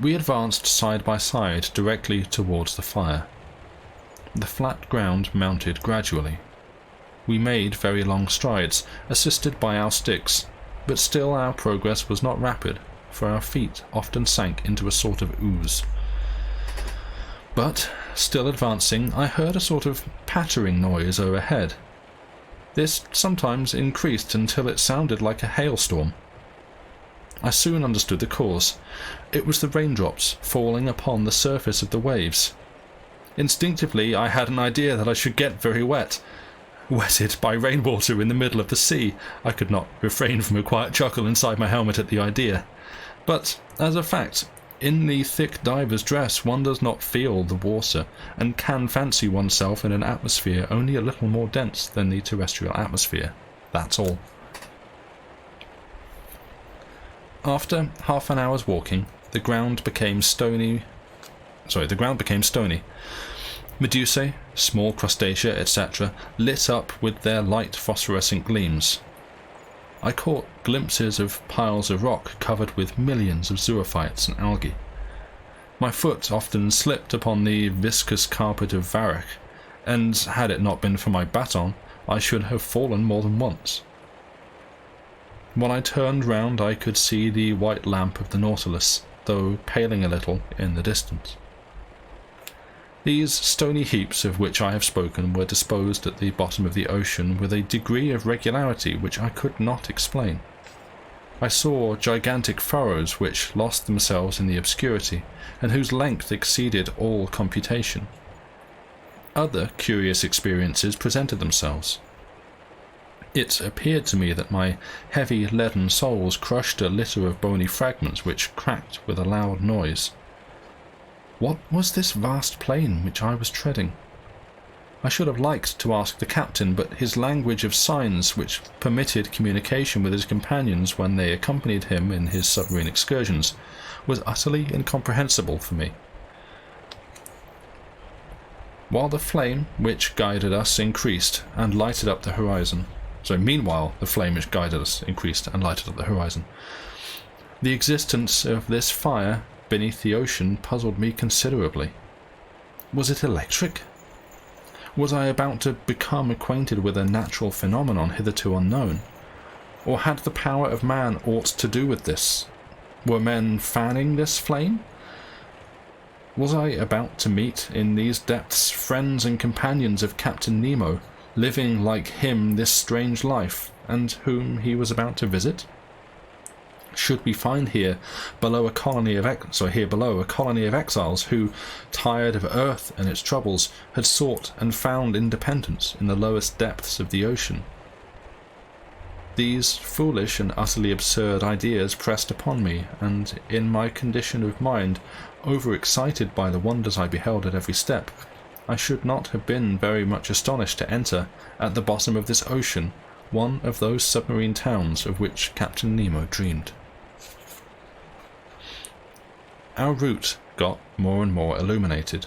We advanced side by side directly towards the fire. The flat ground mounted gradually. We made very long strides, assisted by our sticks, but still our progress was not rapid, for our feet often sank into a sort of ooze. But, still advancing, I heard a sort of pattering noise overhead. This sometimes increased until it sounded like a hailstorm. I soon understood the cause. It was the raindrops falling upon the surface of the waves. Instinctively I had an idea that I should get very wet. Wetted by rainwater in the middle of the sea, I could not refrain from a quiet chuckle inside my helmet at the idea. But, as a fact, in the thick diver's dress one does not feel the water, and can fancy oneself in an atmosphere only a little more dense than the terrestrial atmosphere. That's all. After half an hour's walking, the ground became stony. Medusae, small crustacea, etc., lit up with their light phosphorescent gleams. I caught glimpses of piles of rock covered with millions of zoophytes and algae. My foot often slipped upon the viscous carpet of varech, and had it not been for my baton, I should have fallen more than once. When I turned round I could see the white lamp of the Nautilus, though paling a little in the distance. These stony heaps of which I have spoken were disposed at the bottom of the ocean with a degree of regularity which I could not explain. I saw gigantic furrows which lost themselves in the obscurity, and whose length exceeded all computation. Other curious experiences presented themselves. It appeared to me that my heavy leaden soles crushed a litter of bony fragments which cracked with a loud noise. What was this vast plain which I was treading? I should have liked to ask the captain, but his language of signs, which permitted communication with his companions when they accompanied him in his submarine excursions, was utterly incomprehensible for me. While the flame which guided us increased and lighted up the horizon, meanwhile the flame which guided us increased and lighted up the horizon, the existence of this fire beneath the ocean puzzled me considerably. Was it electric? Was I about to become acquainted with a natural phenomenon hitherto unknown? Or had the power of man aught to do with this? Were men fanning this flame? Was I about to meet in these depths friends and companions of Captain Nemo, living like him this strange life, and whom he was about to visit? Should we find here below a colony of exiles who, tired of Earth and its troubles, had sought and found independence in the lowest depths of the ocean? These foolish and utterly absurd ideas pressed upon me, and in my condition of mind, overexcited by the wonders I beheld at every step, I should not have been very much astonished to enter, at the bottom of this ocean, one of those submarine towns of which Captain Nemo dreamed. Our route got more and more illuminated.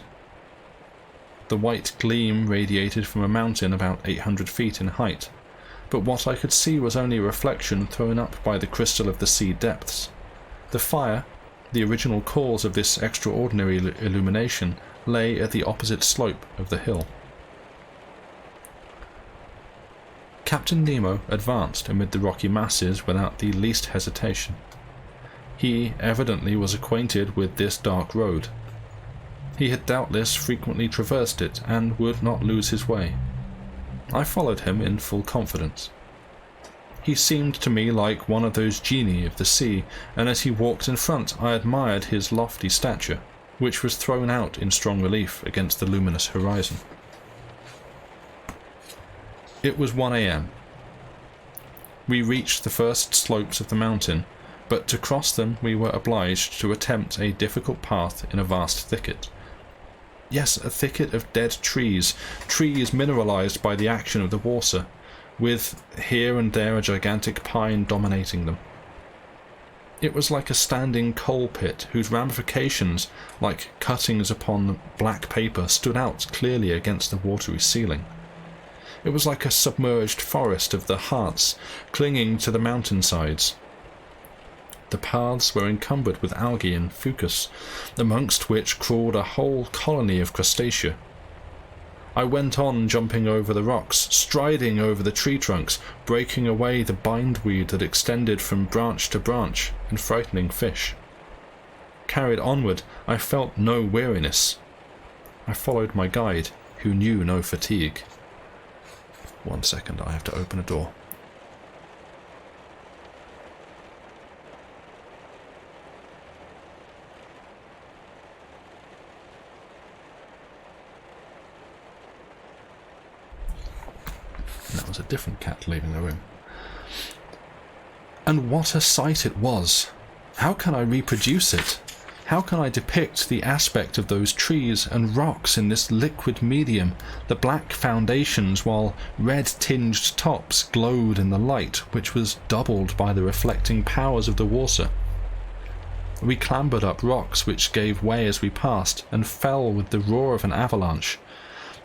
The white gleam radiated from a mountain about 800 feet in height, but what I could see was only a reflection thrown up by the crystal of the sea depths. The fire, the original cause of this extraordinary illumination, lay at the opposite slope of the hill. Captain Nemo advanced amid the rocky masses without the least hesitation. He evidently was acquainted with this dark road. He had doubtless frequently traversed it, and would not lose his way. I followed him in full confidence. He seemed to me like one of those genii of the sea, and as he walked in front I admired his lofty stature, which was thrown out in strong relief against the luminous horizon. It was 1 a.m. We reached the first slopes of the mountain, but to cross them we were obliged to attempt a difficult path in a vast thicket. Yes, a thicket of dead trees mineralized by the action of the water, with here and there a gigantic pine dominating them. It was like a standing coal pit whose ramifications, like cuttings upon black paper, stood out clearly against the watery ceiling. It was like a submerged forest of the hearts clinging to the mountainsides. The paths were encumbered with algae and fucus, amongst which crawled a whole colony of crustacea. I went on jumping over the rocks, striding over the tree trunks, breaking away the bindweed that extended from branch to branch, and frightening fish. Carried onward, I felt no weariness. I followed my guide, who knew no fatigue. 1 second, I have to open a door. That was a different cat leaving the room. And what a sight it was! How can I reproduce it? How can I depict the aspect of those trees and rocks in this liquid medium, the black foundations while red-tinged tops glowed in the light which was doubled by the reflecting powers of the water? We clambered up rocks which gave way as we passed and fell with the roar of an avalanche.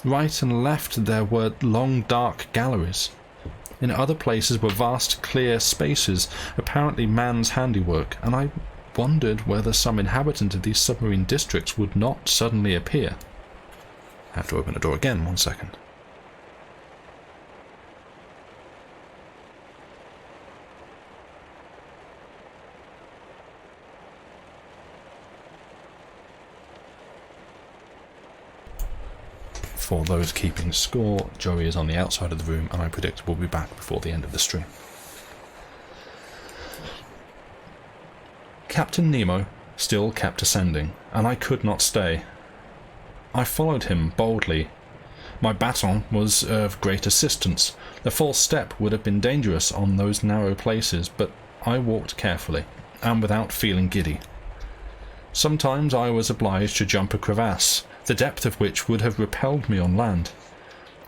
Right and left there were long dark galleries. In other places were vast clear spaces, apparently man's handiwork, and I wondered whether some inhabitant of these submarine districts would not suddenly appear. I have to open the door again, 1 second. For those keeping score, Joey is on the outside of the room, and I predict we'll be back before the end of the stream. Captain Nemo still kept ascending, and I could not stay. I followed him boldly. My baton was of great assistance. A false step would have been dangerous on those narrow places, but I walked carefully, and without feeling giddy. Sometimes I was obliged to jump a crevasse, the depth of which would have repelled me on land.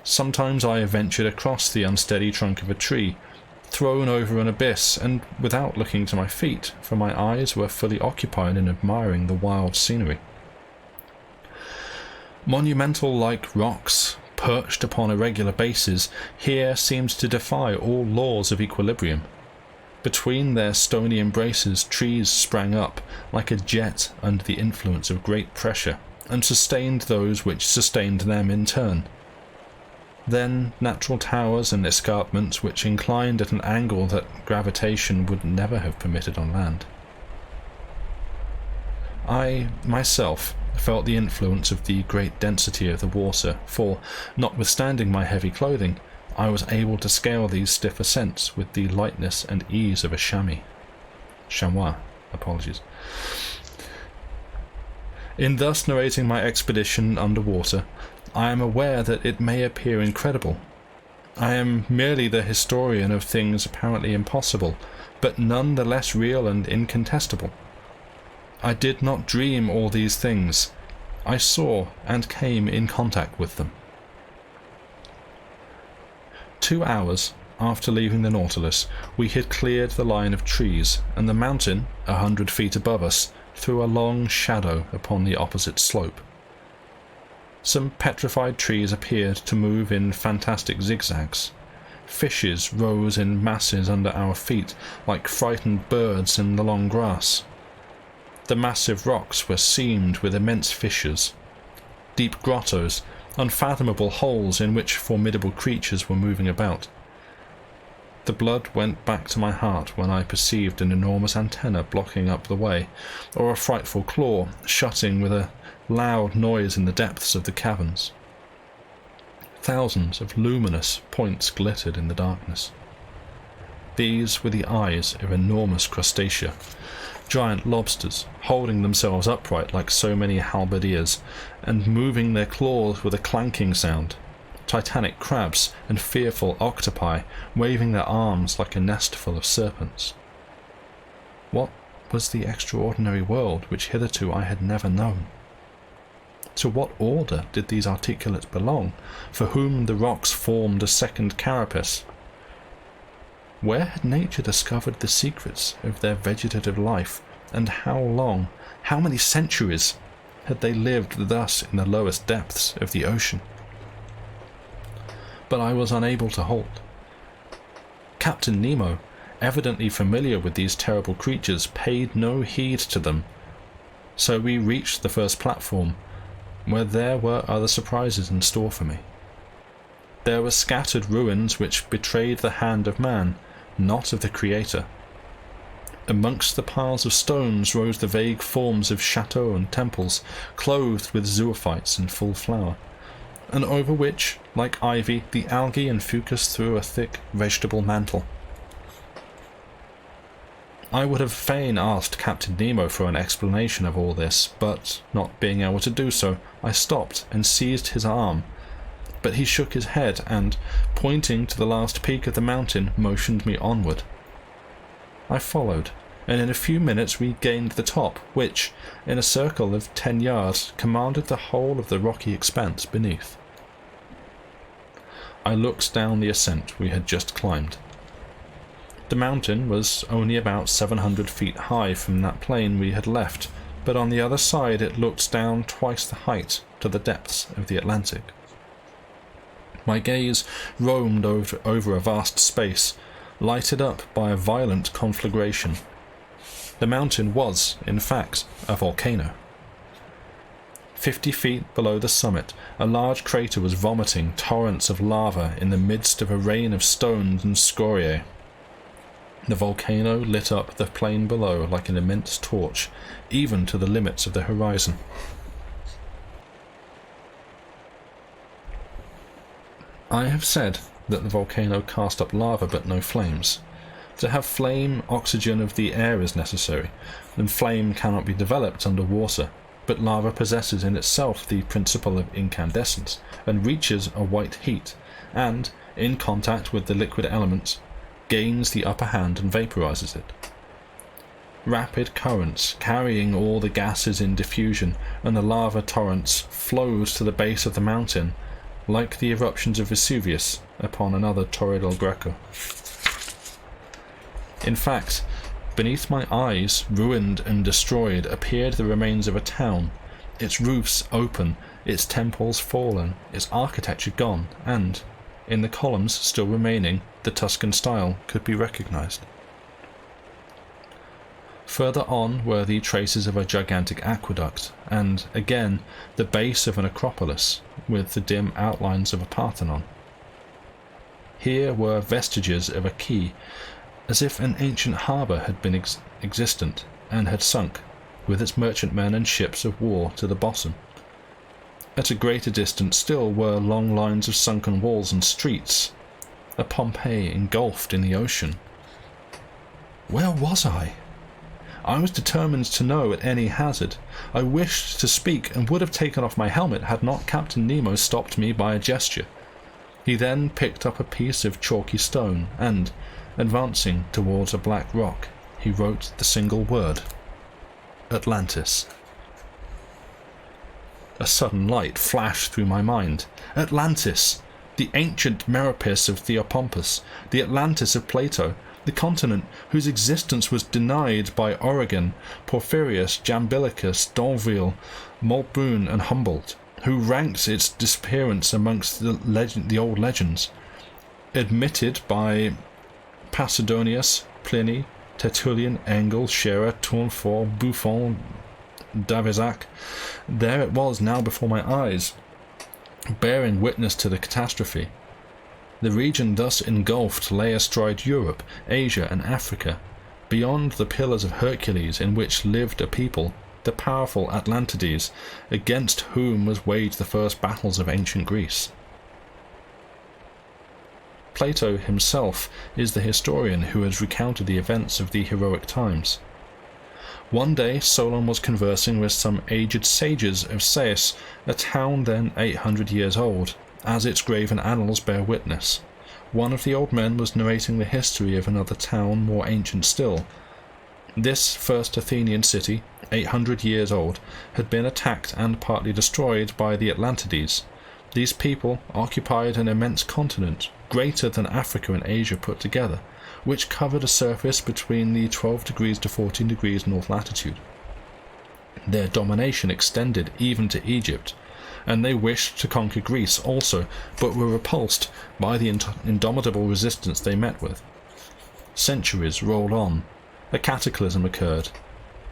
Sometimes I ventured across the unsteady trunk of a tree, thrown over an abyss, and without looking to my feet, for my eyes were fully occupied in admiring the wild scenery. Monumental-like rocks, perched upon irregular bases, here seemed to defy all laws of equilibrium. Between their stony embraces trees sprang up, like a jet under the influence of great pressure, and sustained those which sustained them in turn. Then natural towers and escarpments which inclined at an angle that gravitation would never have permitted on land. I, myself, felt the influence of the great density of the water, for, notwithstanding my heavy clothing, I was able to scale these stiff ascents with the lightness and ease of a chamois. Chamois. Apologies. In thus narrating my expedition underwater, I am aware that it may appear incredible. I am merely the historian of things apparently impossible, but none the less real and incontestable. I did not dream all these things. I saw and came in contact with them. 2 hours after leaving the Nautilus, we had cleared the line of trees, and the mountain, 100 feet above us, threw a long shadow upon the opposite slope. Some petrified trees appeared to move in fantastic zigzags. Fishes rose in masses under our feet, like frightened birds in the long grass. The massive rocks were seamed with immense fissures, deep grottos, unfathomable holes in which formidable creatures were moving about. The blood went back to my heart when I perceived an enormous antenna blocking up the way, or a frightful claw shutting with a loud noise in the depths of the caverns. Thousands of luminous points glittered in the darkness. These were the eyes of enormous crustacea, giant lobsters, holding themselves upright like so many halberdiers, and moving their claws with a clanking sound. Titanic crabs and fearful octopi, waving their arms like a nestful of serpents. What was the extraordinary world which hitherto I had never known? To what order did these articulates belong, for whom the rocks formed a second carapace? Where had nature discovered the secrets of their vegetative life, and how long, how many centuries, had they lived thus in the lowest depths of the ocean? But I was unable to halt. Captain Nemo, evidently familiar with these terrible creatures, paid no heed to them. So we reached the first platform, where there were other surprises in store for me. There were scattered ruins which betrayed the hand of man, not of the Creator. Amongst the piles of stones rose the vague forms of chateaux and temples, clothed with zoophytes in full flower, and over which, like ivy, the algae and fucus threw a thick vegetable mantle. I would have fain asked Captain Nemo for an explanation of all this, but, not being able to do so, I stopped and seized his arm. But he shook his head and, pointing to the last peak of the mountain, motioned me onward. I followed, and in a few minutes we gained the top, which, in a circle of 10 yards, commanded the whole of the rocky expanse beneath. I looked down the ascent we had just climbed. The mountain was only about 700 feet high from that plain we had left, but on the other side it looked down twice the height to the depths of the Atlantic. My gaze roamed over a vast space, lighted up by a violent conflagration. The mountain was, in fact, a volcano. 50 feet below the summit, a large crater was vomiting torrents of lava in the midst of a rain of stones and scoriae. The volcano lit up the plain below like an immense torch, even to the limits of the horizon. I have said that the volcano cast up lava but no flames. To have flame, oxygen of the air is necessary, and flame cannot be developed under water, but lava possesses in itself the principle of incandescence, and reaches a white heat, and, in contact with the liquid elements, gains the upper hand and vaporizes it. Rapid currents, carrying all the gases in diffusion, and the lava torrents flowed to the base of the mountain, like the eruptions of Vesuvius upon another Torre del Greco. In fact, beneath my eyes, ruined and destroyed, appeared the remains of a town, its roofs open, its temples fallen, its architecture gone, and, in the columns still remaining, the Tuscan style could be recognized. Further on were the traces of a gigantic aqueduct, and, again, the base of an acropolis, with the dim outlines of a Parthenon. Here were vestiges of a quay, as if an ancient harbour had been existent, and had sunk, with its merchantmen and ships of war to the bottom. At a greater distance still were long lines of sunken walls and streets, a Pompeii engulfed in the ocean. Where was I? I was determined to know at any hazard. I wished to speak and would have taken off my helmet had not Captain Nemo stopped me by a gesture. He then picked up a piece of chalky stone and, advancing towards a black rock, he wrote the single word: Atlantis. A sudden light flashed through my mind. Atlantis! The ancient Meropis of Theopompus, the Atlantis of Plato, the continent whose existence was denied by Origen, Porphyrius, Jamblichus, D'Anville, Moltbrun, and Humboldt, who ranked its disappearance amongst the old legends, admitted by Posidonius, Pliny, Tertullian, Engel, Scherer, Tournefort, Buffon, D'Avezac. There it was now before my eyes, bearing witness to the catastrophe. The region thus engulfed lay astride Europe, Asia, and Africa, beyond the Pillars of Hercules in which lived a people, the powerful Atlantides, against whom was waged the first battles of ancient Greece. Plato himself is the historian who has recounted the events of the heroic times. One day Solon was conversing with some aged sages of Sais, a town then 800 years old, as its graven annals bear witness. One of the old men was narrating the history of another town more ancient still. This first Athenian city, 800 years old, had been attacked and partly destroyed by the Atlantides. These people occupied an immense continent, greater than Africa and Asia put together, which covered a surface between the 12 degrees to 14 degrees north latitude. Their domination extended even to Egypt, and they wished to conquer Greece also, but were repulsed by the indomitable resistance they met with. Centuries rolled on. A cataclysm occurred.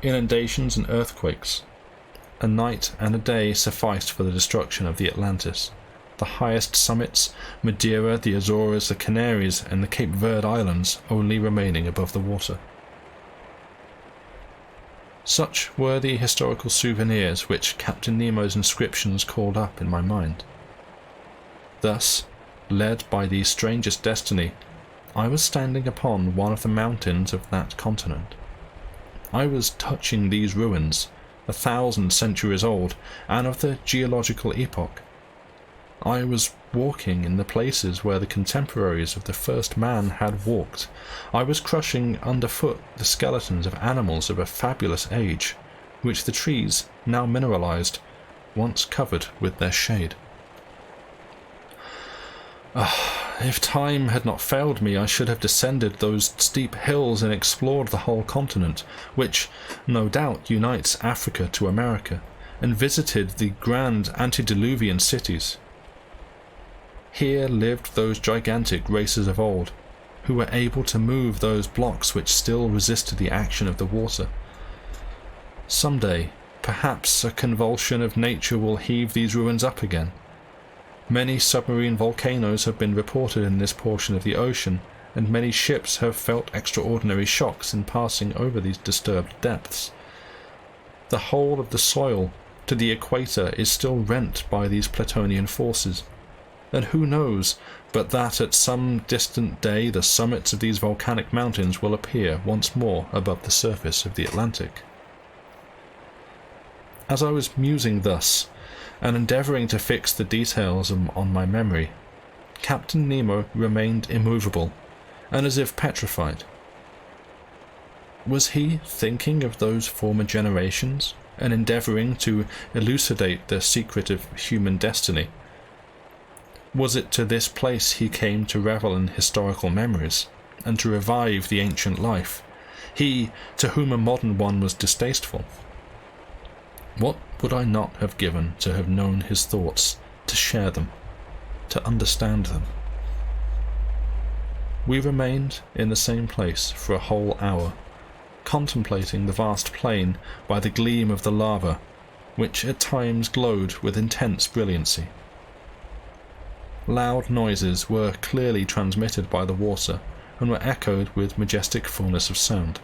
Inundations and earthquakes. A night and a day sufficed for the destruction of the Atlantis. The highest summits, Madeira, the Azores, the Canaries, and the Cape Verde Islands, only remaining above the water. Such were the historical souvenirs which Captain Nemo's inscriptions called up in my mind. Thus, led by the strangest destiny, I was standing upon one of the mountains of that continent. I was touching these ruins, 1,000 centuries old, and of the geological epoch. I was walking in the places where the contemporaries of the first man had walked. I was crushing underfoot the skeletons of animals of a fabulous age, which the trees, now mineralized, once covered with their shade. If time had not failed me, I should have descended those steep hills and explored the whole continent, which, no doubt, unites Africa to America, and visited the grand antediluvian cities. Here lived those gigantic races of old, who were able to move those blocks which still resisted the action of the water. Some day, perhaps, a convulsion of nature will heave these ruins up again. Many submarine volcanoes have been reported in this portion of the ocean, and many ships have felt extraordinary shocks in passing over these disturbed depths. The whole of the soil to the equator is still rent by these Platonian forces, and who knows but that at some distant day the summits of these volcanic mountains will appear once more above the surface of the Atlantic. As I was musing thus, and endeavouring to fix the details on my memory, Captain Nemo remained immovable, and as if petrified. Was he thinking of those former generations, and endeavouring to elucidate the secret of human destiny? Was it to this place he came to revel in historical memories, and to revive the ancient life, he to whom a modern one was distasteful? What would I not have given to have known his thoughts, to share them, to understand them? We remained in the same place for a whole hour, contemplating the vast plain by the gleam of the lava, which at times glowed with intense brilliancy. Loud noises were clearly transmitted by the water, and were echoed with majestic fullness of sound.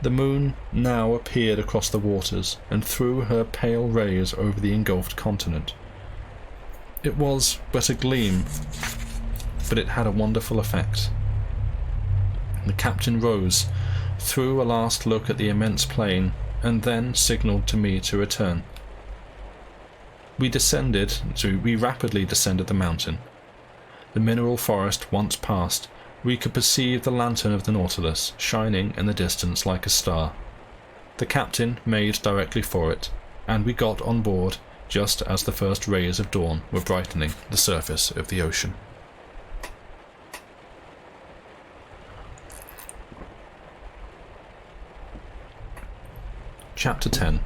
The moon now appeared across the waters, and threw her pale rays over the engulfed continent. It was but a gleam, but it had a wonderful effect. The captain rose, threw a last look at the immense plain, and then signalled to me to return. We rapidly descended the mountain. The mineral forest once past, we could perceive the lantern of the Nautilus shining in the distance like a star. The captain made directly for it, and we got on board just as the first rays of dawn were brightening the surface of the ocean. Chapter 10.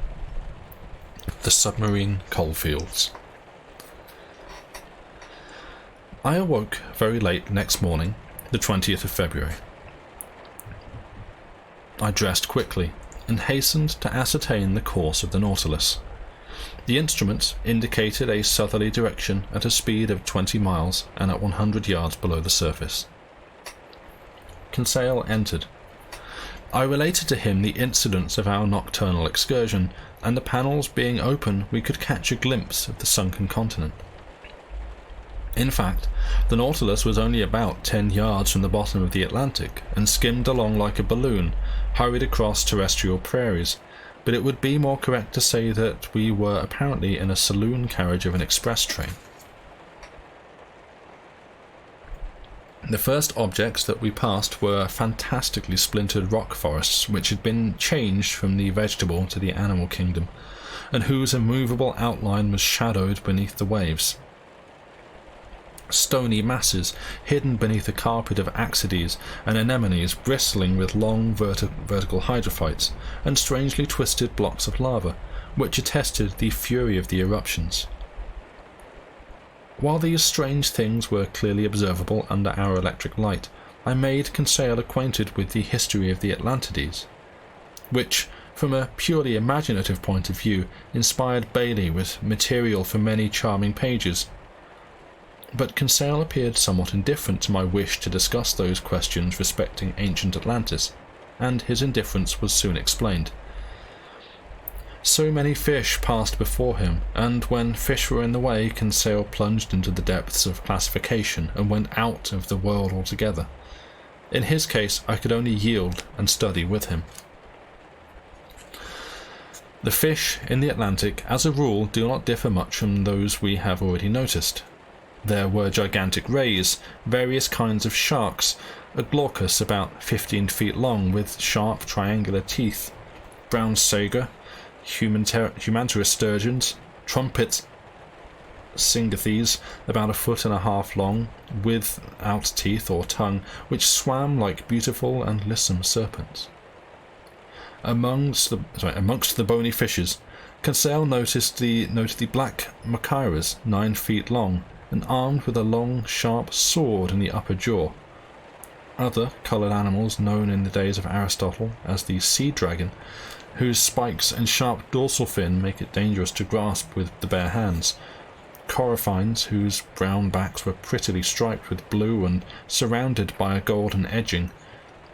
The Submarine Coalfields. I awoke very late next morning, the 20th of February. I dressed quickly and hastened to ascertain the course of the Nautilus. The instruments indicated a southerly direction at a speed of 20 miles and at 100 yards below the surface. Conseil entered. I related to him the incidents of our nocturnal excursion, and the panels being open we could catch a glimpse of the sunken continent. In fact, the Nautilus was only about 10 yards from the bottom of the Atlantic, and skimmed along like a balloon, hurried across terrestrial prairies, but it would be more correct to say that we were apparently in a saloon carriage of an express train. The first objects that we passed were fantastically splintered rock forests which had been changed from the vegetable to the animal kingdom, and whose immovable outline was shadowed beneath the waves. Stony masses hidden beneath a carpet of axides and anemones bristling with long vertical hydrophytes, and strangely twisted blocks of lava, which attested the fury of the eruptions. While these strange things were clearly observable under our electric light, I made Conseil acquainted with the history of the Atlantides, which, from a purely imaginative point of view, inspired Bailey with material for many charming pages. But Conseil appeared somewhat indifferent to my wish to discuss those questions respecting ancient Atlantis, and his indifference was soon explained. So many fish passed before him, and when fish were in the way, Conseil plunged into the depths of classification and went out of the world altogether. In his case, I could only yield and study with him. The fish in the Atlantic, as a rule, do not differ much from those we have already noticed. There were gigantic rays, various kinds of sharks, a glaucus about 15 feet long with sharp triangular teeth, brown sago, humanterous sturgeons, trumpet syngothes about 1.5 feet long, without teeth or tongue, which swam like beautiful and lissom serpents. Amongst the bony fishes, Conseil noted the black machiras 9 feet long, and armed with a long, sharp sword in the upper jaw. Other coloured animals known in the days of Aristotle as the sea dragon, whose spikes and sharp dorsal fin make it dangerous to grasp with the bare hands, coryphines whose brown backs were prettily striped with blue and surrounded by a golden edging,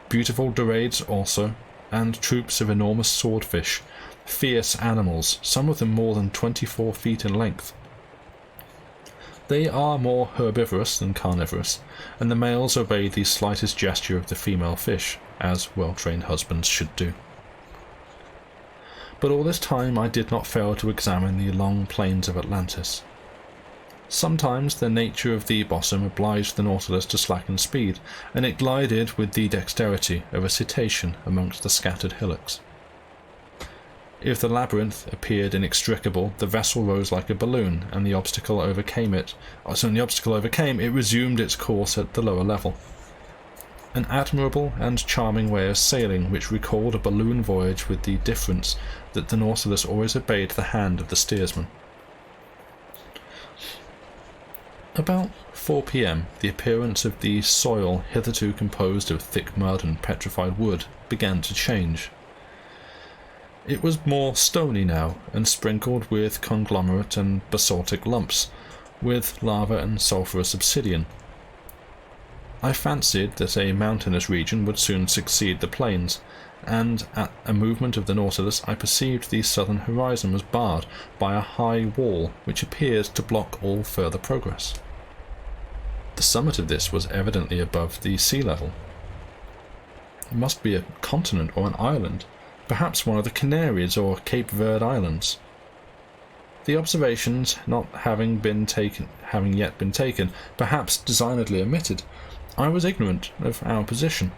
beautiful dorades also, and troops of enormous swordfish, fierce animals, some of them more than 24 feet in length. They are more herbivorous than carnivorous, and the males obey the slightest gesture of the female fish, as well-trained husbands should do. But all this time I did not fail to examine the long plains of Atlantis. Sometimes the nature of the bosom obliged the Nautilus to slacken speed, and it glided with the dexterity of a cetacean amongst the scattered hillocks. If the labyrinth appeared inextricable, the vessel rose like a balloon, and the obstacle overcame, it resumed its course at the lower level. An admirable and charming way of sailing which recalled a balloon voyage, with the difference that the Nautilus always obeyed the hand of the steersman. About 4 p.m. the appearance of the soil, hitherto composed of thick mud and petrified wood, began to change. It was more stony now, and sprinkled with conglomerate and basaltic lumps, with lava and sulphurous obsidian. I fancied that a mountainous region would soon succeed the plains, and at a movement of the Nautilus I perceived the southern horizon was barred by a high wall which appeared to block all further progress. The summit of this was evidently above the sea level. It must be a continent or an island, perhaps one of the Canaries or Cape Verde Islands. The observations not having yet been taken, perhaps designedly omitted, I was ignorant of our position.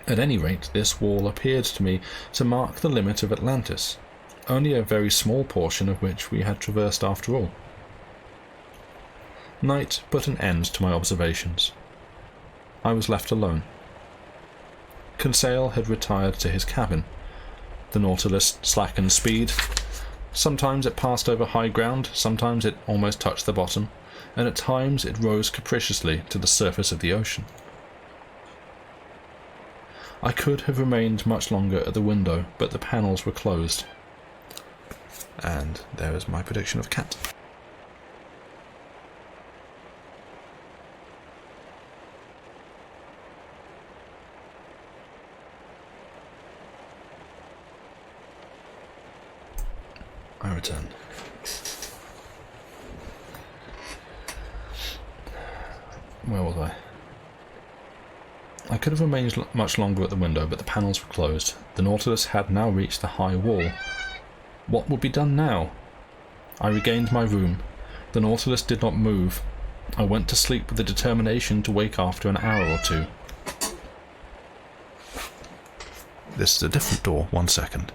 At any rate, this wall appeared to me to mark the limit of Atlantis, only a very small portion of which we had traversed after all. Night put an end to my observations. I was left alone. Conseil had retired to his cabin. The Nautilus slackened speed. Sometimes it passed over high ground, sometimes it almost touched the bottom, and at times it rose capriciously to the surface of the ocean. I could have remained much longer at the window, but the panels were closed. And there is my prediction of cat. I return. Where was I? I could have remained much longer at the window, but the panels were closed. The Nautilus had now reached the high wall. What would be done now? I regained my room. The Nautilus did not move. I went to sleep with the determination to wake after an hour or two. This is a different door. 1 second.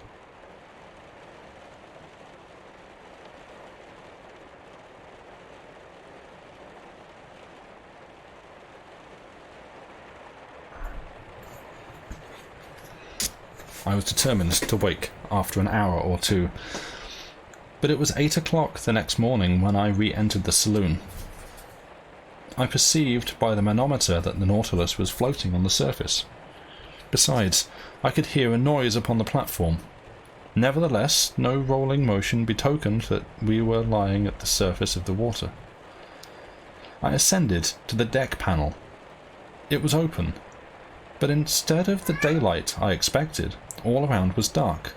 I was determined to wake after an hour or two, but it was 8 o'clock the next morning when I re-entered the saloon. I perceived by the manometer that the Nautilus was floating on the surface. Besides, I could hear a noise upon the platform. Nevertheless, no rolling motion betokened that we were lying at the surface of the water. I ascended to the deck panel. It was open, but instead of the daylight I expected, all around was dark.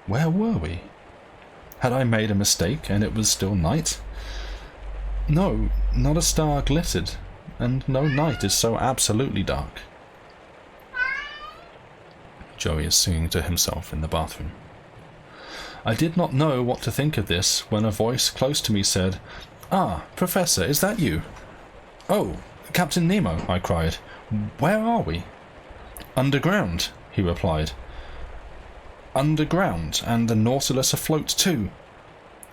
Where were we? Had I made a mistake and it was still night? No, not a star glittered, and no night is so absolutely dark. Joey is singing to himself in the bathroom. I did not know what to think of this when a voice close to me said, "Ah, Professor, is that you?" "Oh, Captain Nemo," I cried. "Where are we?" "Underground," he replied. "Underground, and the Nautilus afloat too."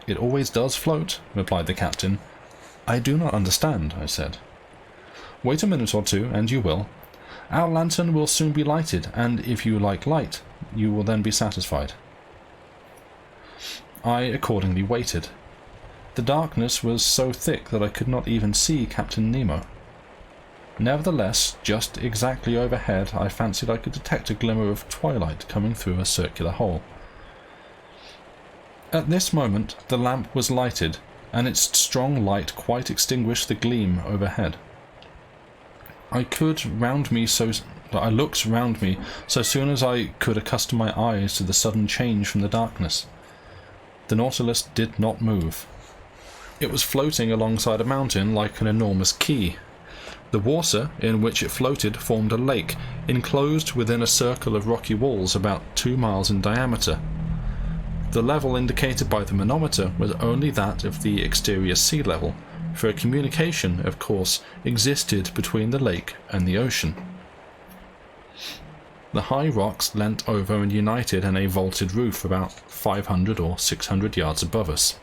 "It always does float," replied the captain. "I do not understand," I said. "Wait a minute or two, and you will. Our lantern will soon be lighted, and if you like light, you will then be satisfied." I accordingly waited. The darkness was so thick that I could not even see Captain Nemo. Nevertheless, just exactly overhead, I fancied I could detect a glimmer of twilight coming through a circular hole. At this moment, the lamp was lighted, and its strong light quite extinguished the gleam overhead. I looked round me so soon as I could accustom my eyes to the sudden change from the darkness. The Nautilus did not move. It was floating alongside a mountain like an enormous key. The water in which it floated formed a lake, enclosed within a circle of rocky walls about 2 miles in diameter. The level indicated by the manometer was only that of the exterior sea level, for a communication, of course, existed between the lake and the ocean. The high rocks leant over and united in a vaulted roof about 500 or 600 yards above us.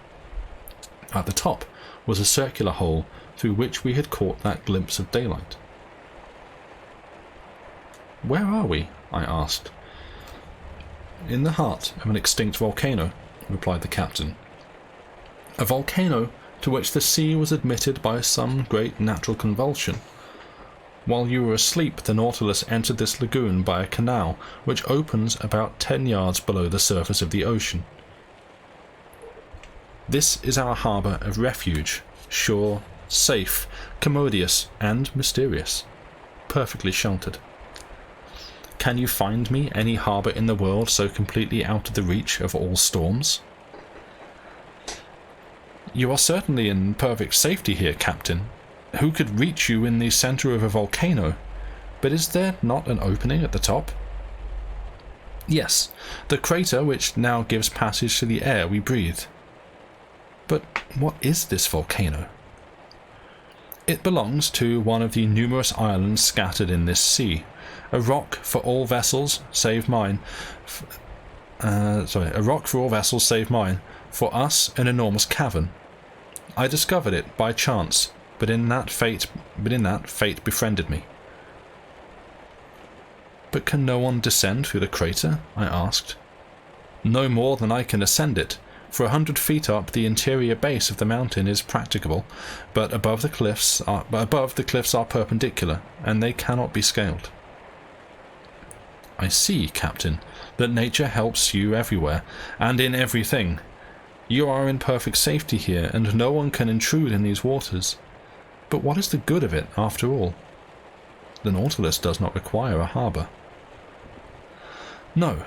At the top was a circular hole through which we had caught that glimpse of daylight. "Where are we?" I asked. "In the heart of an extinct volcano," replied the captain. "A volcano to which the sea was admitted by some great natural convulsion. While you were asleep, the Nautilus entered this lagoon by a canal which opens about 10 yards below the surface of the ocean. This is our harbour of refuge, sure, safe, commodious, and mysterious, perfectly sheltered. Can you find me any harbour in the world so completely out of the reach of all storms?" "You are certainly in perfect safety here, Captain. Who could reach you in the centre of a volcano? But is there not an opening at the top? Yes, the crater which now gives passage to the air we breathe. But what is this volcano? It belongs to one of the numerous islands scattered in this sea. A rock for all vessels, save mine. A rock for all vessels, save mine. For us, an enormous cavern. I discovered it by chance, but in that fate befriended me. But can no one descend through the crater? I asked. No more than I can ascend it. For 100 feet up, the interior base of the mountain is practicable, but above the cliffs are perpendicular, and they cannot be scaled. I see, Captain, that nature helps you everywhere, and in everything. You are in perfect safety here, and no one can intrude in these waters. But what is the good of it, after all? The Nautilus does not require a harbour. No,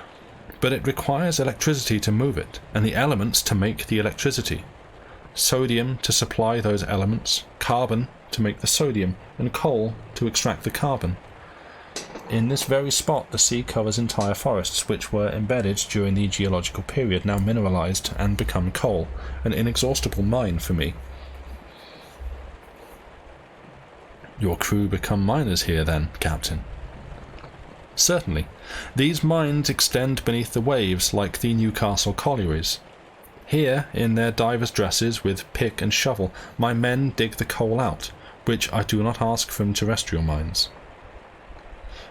but it requires electricity to move it, and the elements to make the electricity. Sodium to supply those elements, carbon to make the sodium, and coal to extract the carbon. In this very spot the sea covers entire forests which were embedded during the geological period, now mineralized and become coal, an inexhaustible mine for me. Your crew become miners here then, Captain? Certainly. These mines extend beneath the waves like the Newcastle collieries. Here, in their divers' dresses with pick and shovel, my men dig the coal out, which I do not ask from terrestrial mines.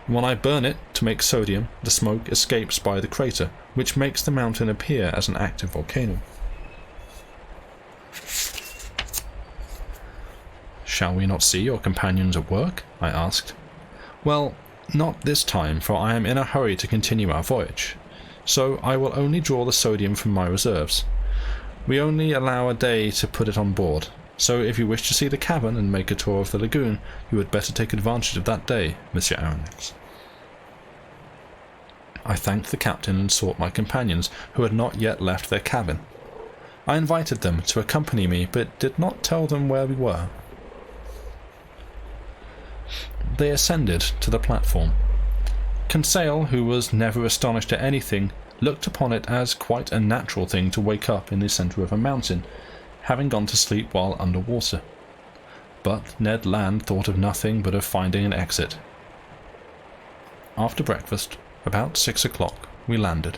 When I burn it to make sodium, the smoke escapes by the crater, which makes the mountain appear as an active volcano. Shall we not see your companions at work? I asked. Well, not this time, for I am in a hurry to continue our voyage, so I will only draw the sodium from my reserves. We only allow a day to put it on board, so if you wish to see the cavern and make a tour of the lagoon, you had better take advantage of that day, Monsieur Aronnax. I thanked the captain and sought my companions, who had not yet left their cabin. I invited them to accompany me, but did not tell them where we were. They ascended to the platform. Conseil, who was never astonished at anything, looked upon it as quite a natural thing to wake up in the centre of a mountain, having gone to sleep while under water. But Ned Land thought of nothing but of finding an exit. After breakfast, about 6 o'clock, we landed.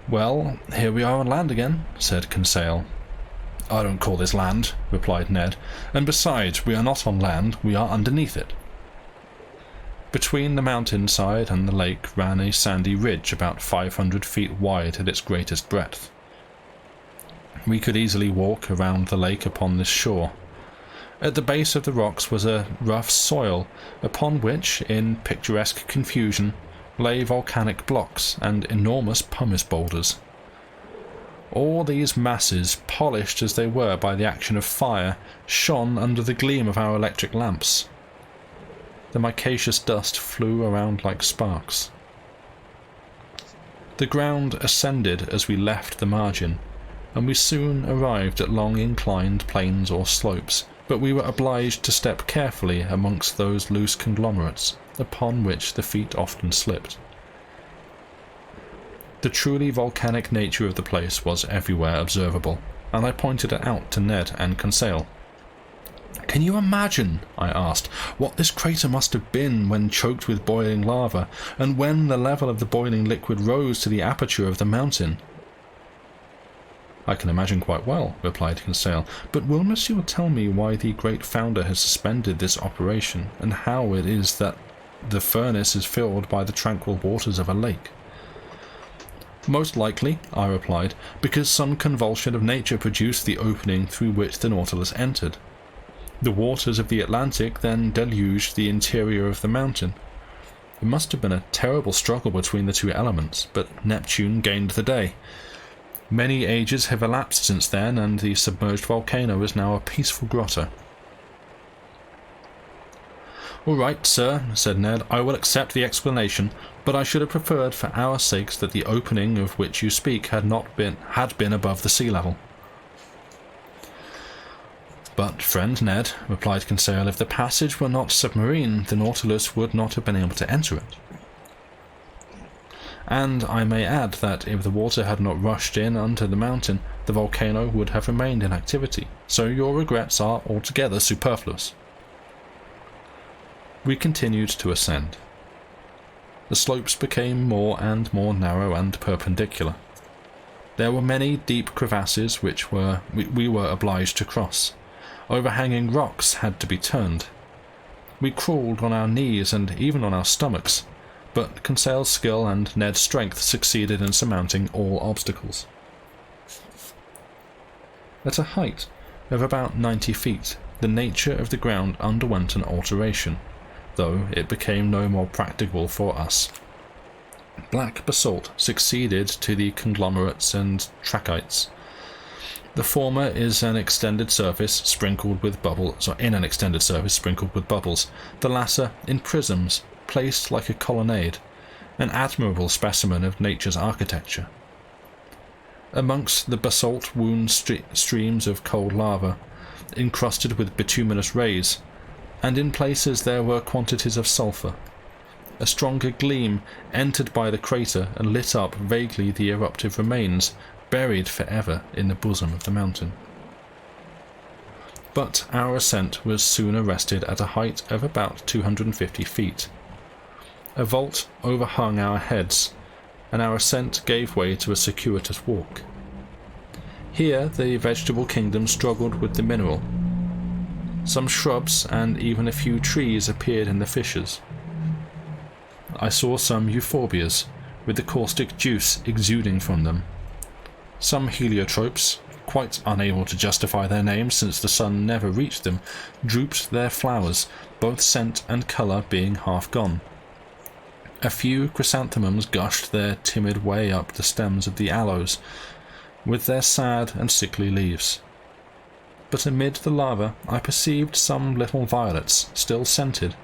"Well, here we are on land again," said Conseil. "I don't call this land," replied Ned, "and besides, we are not on land, we are underneath it." Between the mountainside and the lake ran a sandy ridge about 500 feet wide at its greatest breadth. We could easily walk around the lake upon this shore. At the base of the rocks was a rough soil, upon which, in picturesque confusion, lay volcanic blocks and enormous pumice boulders. All these masses, polished as they were by the action of fire, shone under the gleam of our electric lamps. The micaceous dust flew around like sparks. The ground ascended as we left the margin, and we soon arrived at long inclined plains or slopes, but we were obliged to step carefully amongst those loose conglomerates, upon which the feet often slipped. The truly volcanic nature of the place was everywhere observable, and I pointed it out to Ned and Conseil. "Can you imagine," I asked, "what this crater must have been when choked with boiling lava, and when the level of the boiling liquid rose to the aperture of the mountain?" "I can imagine quite well," replied Conseil, "but will Monsieur tell me why the great founder has suspended this operation, and how it is that the furnace is filled by the tranquil waters of a lake?" "Most likely," I replied, "because some convulsion of nature produced the opening through which the Nautilus entered. The waters of the Atlantic then deluged the interior of the mountain. It must have been a terrible struggle between the two elements, but Neptune gained the day. Many ages have elapsed since then, and the submerged volcano is now a peaceful grotto." "All right, sir," said Ned, "I will accept the explanation, but I should have preferred for our sakes that the opening of which you speak had been above the sea level." "But, friend Ned," replied Conseil, "if the passage were not submarine, the Nautilus would not have been able to enter it. And I may add that if the water had not rushed in under the mountain, the volcano would have remained in activity, so your regrets are altogether superfluous." We continued to ascend. The slopes became more and more narrow and perpendicular. There were many deep crevasses which we were obliged to cross. Overhanging rocks had to be turned. We crawled on our knees and even on our stomachs, but Conseil's skill and Ned's strength succeeded in surmounting all obstacles. At a height of about 90 feet, the nature of the ground underwent an alteration, though it became no more practicable for us. Black basalt succeeded to the conglomerates and trachytes. The former is an extended surface sprinkled with bubbles, or in an extended surface sprinkled with bubbles, the latter in prisms, placed like a colonnade, an admirable specimen of nature's architecture. Amongst the basalt wound streams of cold lava, encrusted with bituminous rays, and in places there were quantities of sulphur. A stronger gleam entered by the crater and lit up vaguely the eruptive remains, buried forever in the bosom of the mountain. But our ascent was soon arrested at a height of about 250 feet. A vault overhung our heads, and our ascent gave way to a circuitous walk. Here the vegetable kingdom struggled with the mineral. Some shrubs and even a few trees appeared in the fissures. I saw some euphorbias, with the caustic juice exuding from them. Some heliotropes, quite unable to justify their names since the sun never reached them, drooped their flowers, both scent and colour being half gone. A few chrysanthemums gushed their timid way up the stems of the aloes, with their sad and sickly leaves. But amid the lava I perceived some little violets, still scented,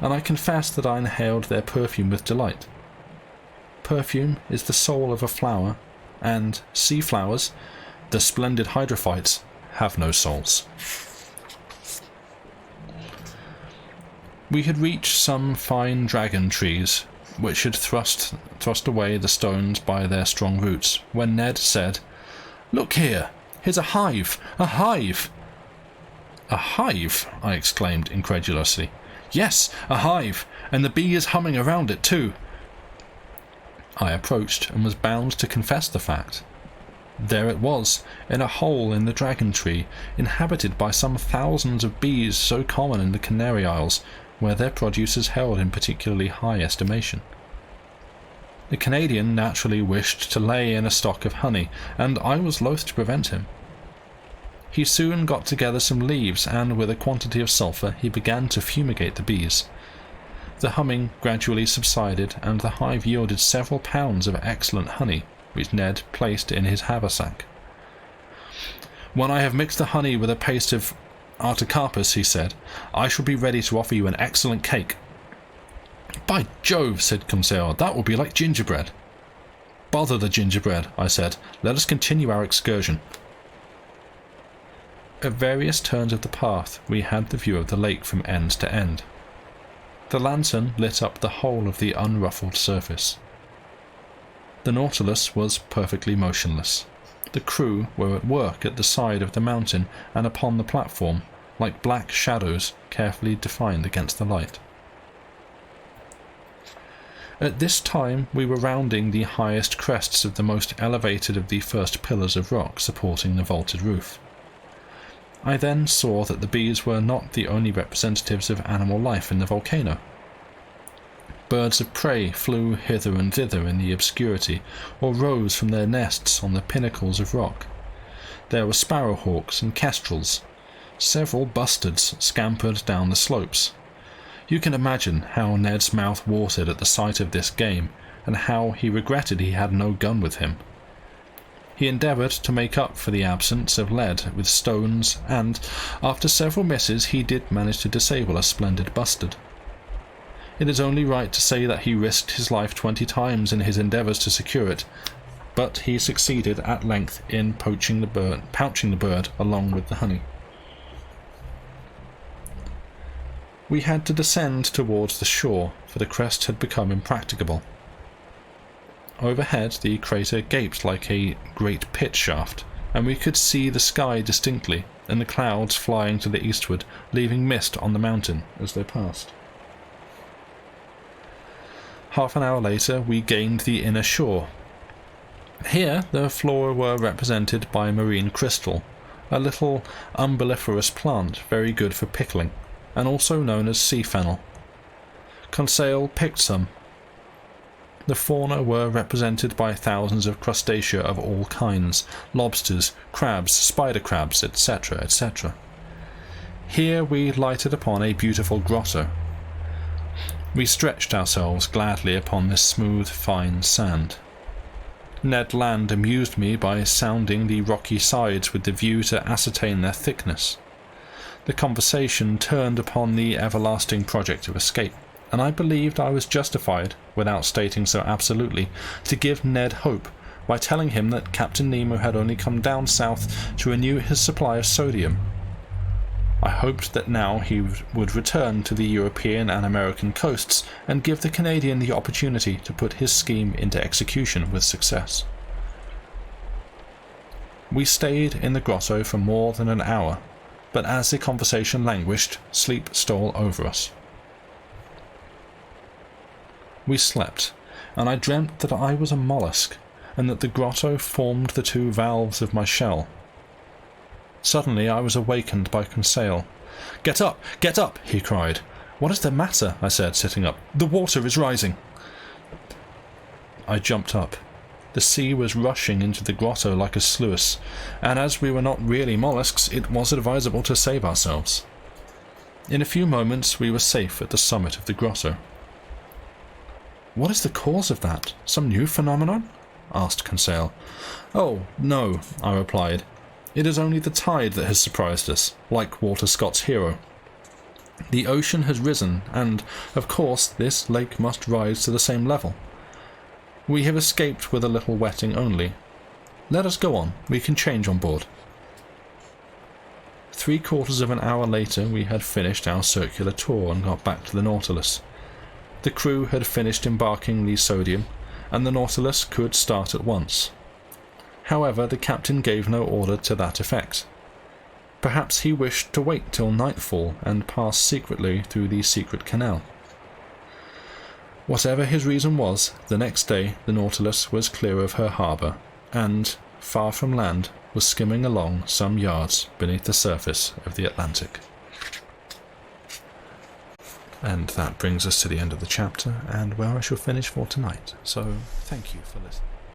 and I confess that I inhaled their perfume with delight. Perfume is the soul of a flower, and sea flowers, the splendid hydrophytes, have no souls. We had reached some fine dragon trees, which had thrust away the stones by their strong roots, when Ned said, "Look here! Here's a hive! A hive!" "A hive?" I exclaimed incredulously. "Yes, a hive, and the bee is humming around it too." I approached and was bound to confess the fact. There it was, in a hole in the dragon tree, inhabited by some thousands of bees so common in the Canary Isles, where their produce is held in particularly high estimation. The Canadian naturally wished to lay in a stock of honey, and I was loath to prevent him. He soon got together some leaves, and with a quantity of sulphur he began to fumigate the bees. The humming gradually subsided, and the hive yielded several pounds of excellent honey, which Ned placed in his haversack. "When I have mixed the honey with a paste of artocarpus," he said, "I shall be ready to offer you an excellent cake." "By Jove," said Conseil, "that will be like gingerbread." "Bother the gingerbread," I said. "Let us continue our excursion." At various turns of the path we had the view of the lake from end to end. The lantern lit up the whole of the unruffled surface. The Nautilus was perfectly motionless. The crew were at work at the side of the mountain and upon the platform, like black shadows carefully defined against the light. At this time we were rounding the highest crests of the most elevated of the first pillars of rock supporting the vaulted roof. I then saw that the bees were not the only representatives of animal life in the volcano. Birds of prey flew hither and thither in the obscurity, or rose from their nests on the pinnacles of rock. There were sparrowhawks and kestrels. Several bustards scampered down the slopes. You can imagine how Ned's mouth watered at the sight of this game, and how he regretted he had no gun with him. He endeavoured to make up for the absence of lead with stones, and, after several misses, he did manage to disable a splendid bustard. It is only right to say that he risked his life 20 times in his endeavours to secure it, but he succeeded at length in pouching the bird along with the honey. We had to descend towards the shore, for the crest had become impracticable. Overhead the crater gaped like a great pit shaft, and we could see the sky distinctly, and the clouds flying to the eastward, leaving mist on the mountain as they passed. Half an hour later we gained the inner shore. Here the flora were represented by marine crystal, a little umbelliferous plant very good for pickling, and also known as sea fennel. Conseil picked some. The fauna were represented by thousands of crustacea of all kinds, lobsters, crabs, spider crabs, etc., etc. Here we lighted upon a beautiful grotto. We stretched ourselves gladly upon this smooth, fine sand. Ned Land amused me by sounding the rocky sides with the view to ascertain their thickness. The conversation turned upon the everlasting project of escape, and I believed I was justified, without stating so absolutely, to give Ned hope by telling him that Captain Nemo had only come down south to renew his supply of sodium. I hoped that now he would return to the European and American coasts and give the Canadian the opportunity to put his scheme into execution with success. We stayed in the grotto for more than an hour, but as the conversation languished, sleep stole over us. We slept, and I dreamt that I was a mollusk, and that the grotto formed the two valves of my shell. Suddenly I was awakened by Conseil. "Get up! Get up!" he cried. "What is the matter?" I said, sitting up. "The water is rising." I jumped up. The sea was rushing into the grotto like a sluice, and as we were not really mollusks, it was advisable to save ourselves. In a few moments we were safe at the summit of the grotto. "What is the cause of that? Some new phenomenon?" asked Conseil. "Oh, no," I replied. "It is only the tide that has surprised us, like Walter Scott's hero. The ocean has risen, and, of course, this lake must rise to the same level. We have escaped with a little wetting only. Let us go on. We can change on board." 3/4 of an hour later we had finished our circular tour and got back to the Nautilus. The crew had finished embarking the sodium, and the Nautilus could start at once. However, the captain gave no order to that effect. Perhaps he wished to wait till nightfall and pass secretly through the secret canal. Whatever his reason was, the next day the Nautilus was clear of her harbour, and, far from land, was skimming along some yards beneath the surface of the Atlantic. And that brings us to the end of the chapter, and where I shall finish for tonight. So, thank you for listening.